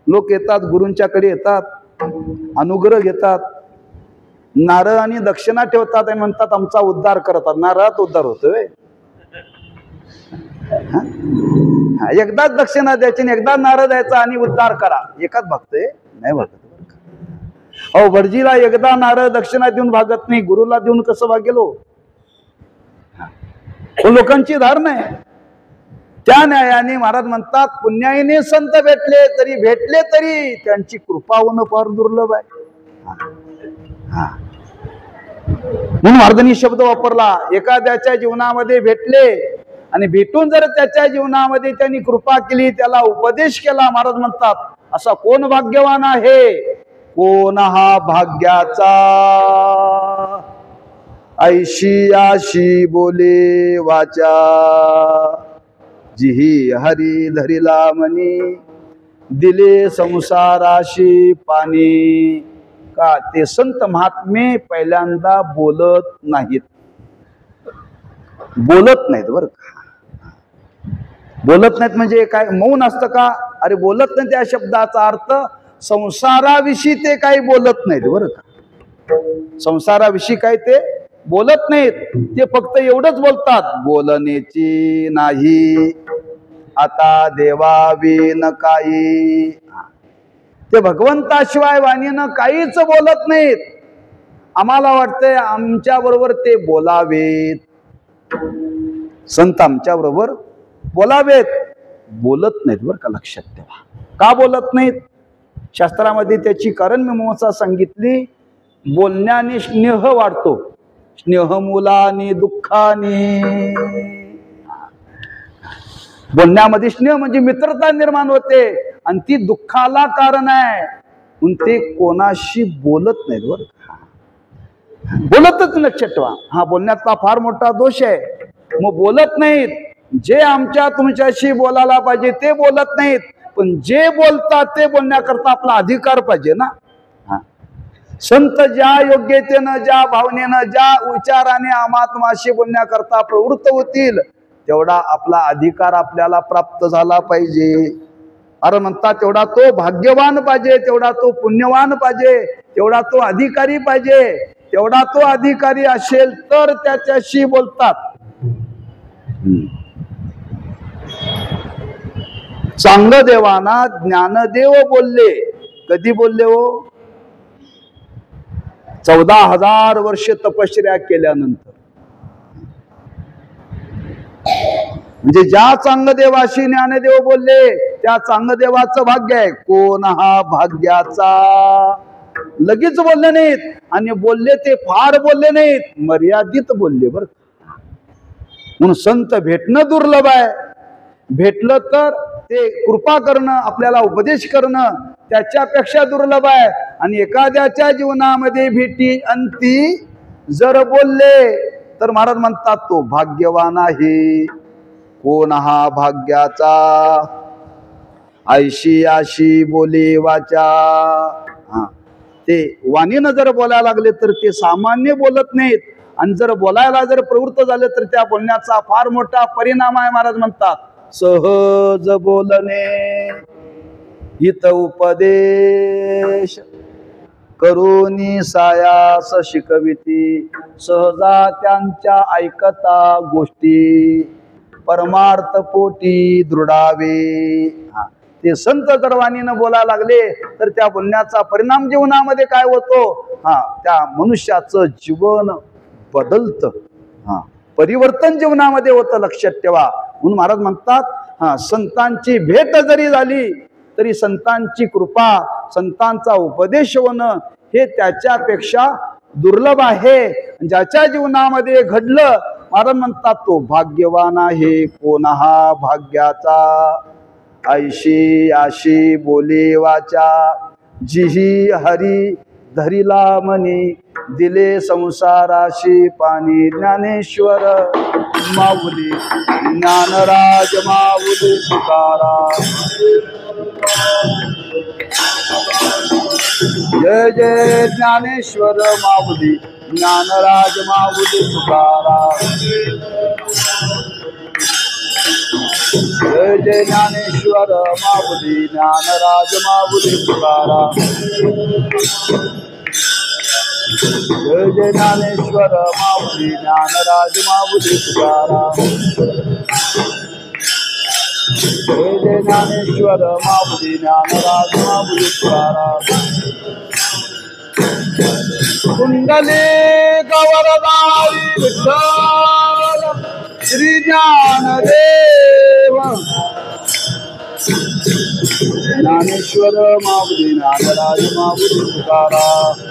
लोक येतात गुरूंच्याकडे येतात, अनुग्रह घेतात, नारळ आणि दक्षिणा ठेवतात आणि म्हणतात आमचा उद्धार करतात. नारळात उद्धार होतोय. एकदाच दक्षिणा द्यायची आणि एकदा नारळ द्यायचा आणि उद्धार करा, एकाच भागतोय नाही भागत. अहो भटजीला एकदा नारळ दक्षिणा देऊन भागत नाही, गुरुला देऊन कसं भागेलो? लोकांची धारणा आहे. त्या न्यायाने महाराज म्हणतात पुण्याईने संत भेटले तरी त्यांची कृपा होणं फार दुर्लभ आहे. म्हणून महाराजांनी शब्द वापरला, एखाद्याच्या जीवनामध्ये भेटले आणि भेटून जर त्याच्या जीवनामध्ये त्यांनी कृपा केली, त्याला उपदेश केला, महाराज म्हणतात असा कोण भाग्यवान आहे? कोण हा भाग्याचा ऐशी आशी बोले वाचा, जिही हरी धरिला मनी दिले संसाराशी पाणी. का ते संत महात्मे पहिल्यांदा बोलत नाहीत बरं का. बोलत नाहीत म्हणजे काय मौन असतं का? अरे बोलत नाही त्या शब्दाचा अर्थ संसाराविषयी ते काही बोलत नाहीत बरं का. संसाराविषयी काय ते बोलत नाहीत. ते फक्त एवढंच बोलतात, बोलण्याची नाही आता देवाविन काही. ते भगवंताशिवाय वाणीनं काहीच बोलत नाहीत. आम्हाला वाटतंय आमच्या बरोबर ते बोलावेत, संत आमच्या बरोबर बोलावेत, बोलत नाहीत बरं का. लक्षात ठेवा. का बोलत नाहीत? शास्त्रामध्ये त्याची कारण मीमांसा सांगितली. बोलण्याने स्नेह वाढतो, स्नेह मुलानी दुःखानी. बोलण्यामध्ये स्नेह म्हणजे मित्रता निर्माण होते आणि ती दुःखाला कारण आहे. म्हणून ते कोणाशी बोलत नाहीत बरं. बोलतच लक्षात ठेवा. हा बोलण्याचा फार मोठा दोष आहे. मग बोलत नाहीत. जे आमच्या तुमच्याशी बोलायला पाहिजे ते बोलत नाहीत, पण जे बोलतात ते बोलण्याकरता आपला अधिकार पाहिजे ना. संत ज्या योग्यतेनं, ज्या भावनेनं, ज्या विचाराने आमात्माशी बोलण्याकरता प्रवृत्त होतील, तेवढा आपला अधिकार आपल्याला प्राप्त झाला पाहिजे. अरे म्हणतात तेवढा तो भाग्यवान पाहिजे, तेवढा तो पुण्यवान पाहिजे, तेवढा तो अधिकारी पाहिजे. तेवढा तो अधिकारी असेल तर त्याच्याशी बोलतात. चांगलं देवाना ज्ञानदेव बोलले. कधी बोलले हो? 14,000 वर्ष तपश्चर्या केल्यानंतर. म्हणजे ज्या चांगदेवाशी ज्ञानदेव बोलले त्या चांगदेवाचं भाग्य आहे. कोण हा भाग्याचा? लगेच बोलले नाहीत आणि बोलले ते फार बोलले नाहीत, मर्यादित बोलले बरं. म्हणून संत भेटणं दुर्लभ आहे. भेटलं तर ते कृपा करणं, आपल्याला उपदेश करणं त्याच्यापेक्षा दुर्लभ आहे. आणि एखाद्याच्या जीवनामध्ये भेटी अंती जर बोलले तर महाराज म्हणतात तो भाग्यवान आहे. कोण हा भाग्याचा ऐशी आशी बोले वाचा. ते वाणीनं जर बोलायला लागले तर ते सामान्य बोलत नाहीत, आणि जर बोलायला जर प्रवृत्त झाले तर त्या बोलण्याचा फार मोठा परिणाम आहे. महाराज म्हणतात सहज बोलणे हित उपदेश करुनी सायास शिकविती. सहजा त्यांच्या ऐकता गोष्टी परमार्थ पोटी दृढावे. ते संत जर वाणीनं बोलायला लागले तर त्या बोलण्याचा परिणाम जीवनामध्ये काय होतो? त्या मनुष्याचं जीवन बदलतं. परिवर्तन जीवनामध्ये होतं. लक्षात ठेवा. म्हणून महाराज म्हणतात संतांची भेट जरी झाली तरी संतांची कृपा, संतांचा उपदेश होणं हे त्याच्यापेक्षा दुर्लभ आहे. ज्याच्या जीवनामध्ये घडलं महाराज म्हणतात तो भाग्यवान आहे. कोण हा भाग्याचा ऐशी आशी बोले वाचा, जिही हरी धरिला मनी दिले संसाराशी पाणी ज्ञानेश्वर माऊली ज्ञानराज माऊली तुकाराम जय जय ज्ञानेश्वर माऊली ज्ञानराज माऊली तुकाराम जय जय ज्ञानेश्वर माऊली ज्ञानराज माऊली तुकाराम जय जय ज्ञानेश्वर माऊली ज्ञानराज माऊली तुकाराम जय जय ज्ञानेश्वर माऊली ज्ञानराज माऊली तुकाराम कुंडली गवरदारी विठ्ठल श्री ज्ञानदेव ज्ञानेश्वर माऊली ज्ञानराज माऊली तुकाराम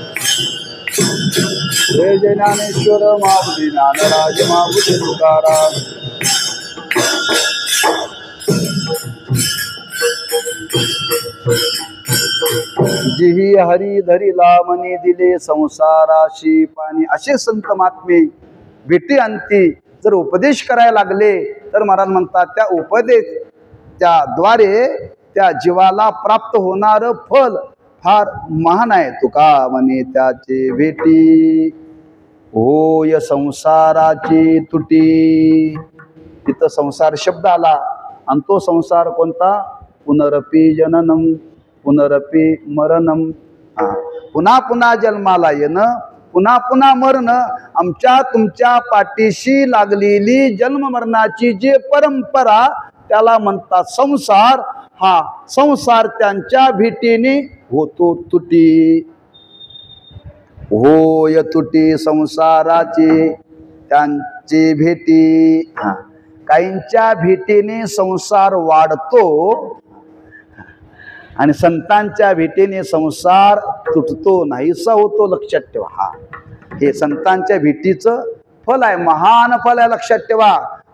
जय जय ज्ञानेश्वर माऊली ज्ञानराज माऊली तुकाराम जिही हरी धरिला मनी दिले संसाराशी पाणी असे संत महात्मे भेटी अंती जर उपदेश करायला लागले तर महाराज म्हणतात त्या उपदेश त्याद्वारे त्या जीवाला प्राप्त होणार फल फार महान आहे तुका म्हणे त्याचे भेटी होय संसाराची तुटी तिथं संसार शब्द आला आणि तो संसार कोणता पुनरपी जननम पुनरपी मरणम पुन्हा पुन्हा जन्माला येणं पुन्हा पुन्हा मरणं आमच्या तुमच्या पाठीशी लागलेली जन्म मरणाची जी परंपरा त्याला म्हणतात संसार हा संसार त्यांच्या भेटीने होतो तुटी होय तुटी संसाराची त्यांची भेटी काहींच्या भेटीने संसार वाढतो आणि संतांच्या भेटीने संसार तुटतो नाहीसा होतो लक्षात ठेवा हा हे संतांच्या भेटीचं फल आहे महान फल आहे लक्षात ठेवा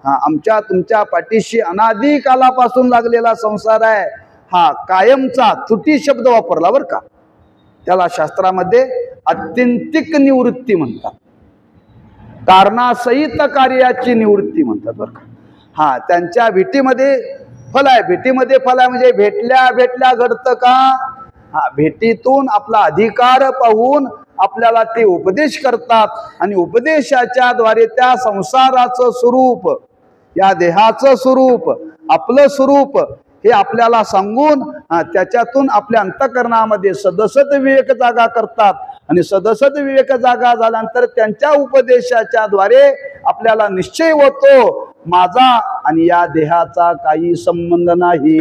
आमच्या तुमच्या पाठीशी अनादी कालापासून लागलेला संसार आहे हा कायमचा तुटी शब्द वापरला बरं का त्याला शास्त्रामध्ये आत्यंतिक निवृत्ती म्हणतात कारणासहित कार्याची निवृत्ती म्हणतात बरं का हा त्यांच्या भेटीमध्ये फल आहे भेटीमध्ये फल आहे म्हणजे भेटल्या भेटल्या घडतं का हा भेटीतून आपला अधिकार पाहून आपल्याला ते उपदेश करतात आणि उपदेशाच्या द्वारे त्या संसाराचं स्वरूप या देहाचं स्वरूप आपलं स्वरूप हे आपल्याला सांगून त्याच्यातून आपल्या अंतःकरणामध्ये सदसद विवेक जागा करतात आणि सदसद विवेक जागा झाल्यानंतर त्यांच्या उपदेशाच्या द्वारे आपल्याला निश्चय होतो माझा आणि या देहाचा काही संबंध नाही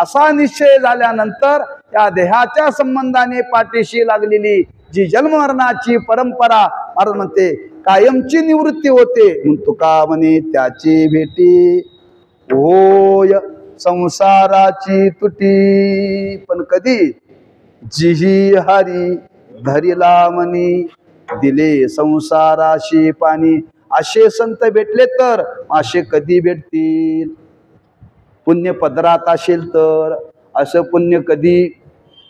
असा निश्चय झाल्यानंतर या देहाच्या संबंधाने पाठीशी लागलेली जी जन्ममरणाची परंपरा महाराज म्हणते कायमची निवृत्ती होते म्हणतो का म्हणे त्याची भेटी होय संसाराची तुटी पण कधी जिही हरी धरिला मनी दिले संसाराशी पाणी असे संत भेटले तर असे कधी भेटतील पुण्य पदरात असेल तर असं पुण्य कधी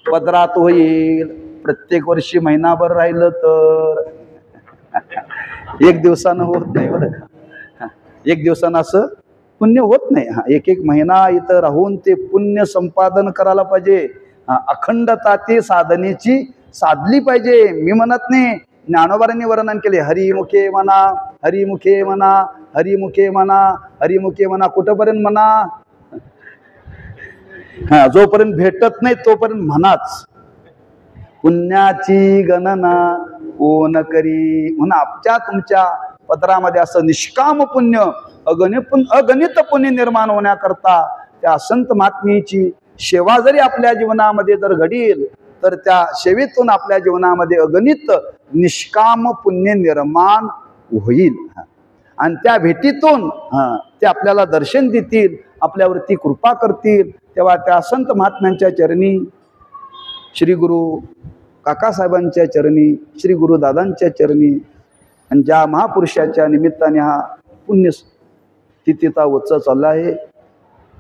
पदरात होईल प्रत्येक वर्षी महिनाभर राहिलं तर एक दिवसानं होत नाही बरं का एक दिवसानं असं पुण्य होत नाही हा एक एक महिना इथं राहून ते पुण्य संपादन करायला पाहिजे अखंडता ती साधनेची साधली पाहिजे मी म्हणत नाही ज्ञानोबांनी वर्णन केले हरिमुखे म्हणा हरिमुखे म्हणा हरिमुखे म्हणा हरिमुखे म्हणा कुठंपर्यंत म्हणा जोपर्यंत भेटत नाही तोपर्यंत म्हणाच पुण्याची गणना कोण करी म्हणा आमच्या तुमच्या पत्रामध्ये असं निष्काम पुण्य अगणित पुण्य निर्माण होण्याकरता त्या संत महात्म्याची सेवा जरी आपल्या जीवनामध्ये जर घडील तर त्या सेवेतून आपल्या जीवनामध्ये अगणित निष्काम पुण्य निर्माण होईल आणि त्या भेटीतून ते आपल्याला दर्शन देतील आपल्यावरती कृपा करतील तेव्हा त्या संत महात्म्यांच्या चरणी श्री गुरु काकासाहेबांच्या चरणी श्री गुरुदादांच्या चरणी आणि ज्या महापुरुषाच्या निमित्ताने हा पुण्य तिथीचा उत्सव चालला आहे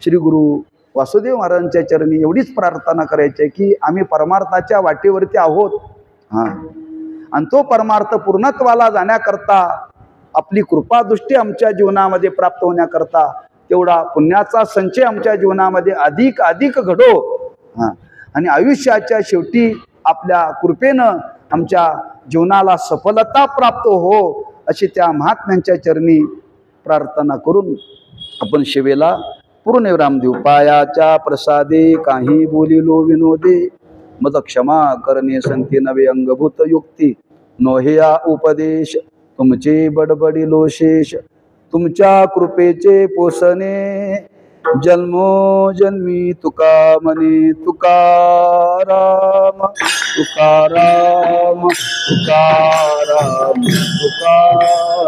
श्री गुरु वासुदेव महाराजांच्या चरणी एवढीच प्रार्थना करायची आहे की आम्ही परमार्थाच्या वाटेवरती आहोत हा, आणि तो परमार्थ पूर्णत्वाला जाण्याकरता आपली कृपादृष्टी आमच्या जीवनामध्ये प्राप्त होण्याकरता तेवढा पुण्याचा संचय आमच्या जीवनामध्ये अधिक अधिक घडो. हा, आणि आयुष्याच्या शेवटी आपल्या कृपेनं आमच्या जीवनाला सफलता प्राप्त हो, अशी त्या महात्म्यांच्या चरणी प्रार्थना करून आपण शिवेला पूर्णविराम देऊ. पायाच्या प्रसादे काही बोलिलो विनोदे, मज क्षमा करणे संती नवे अंगभूत युक्ती. नोह्या उपदेश तुमचे बडबडिलो शेष, तुमच्या कृपेचे पोसणे जन्मो जन्मी तुका म्हणे. तुकाराम तुकाराम तुकाराम तुकाराम.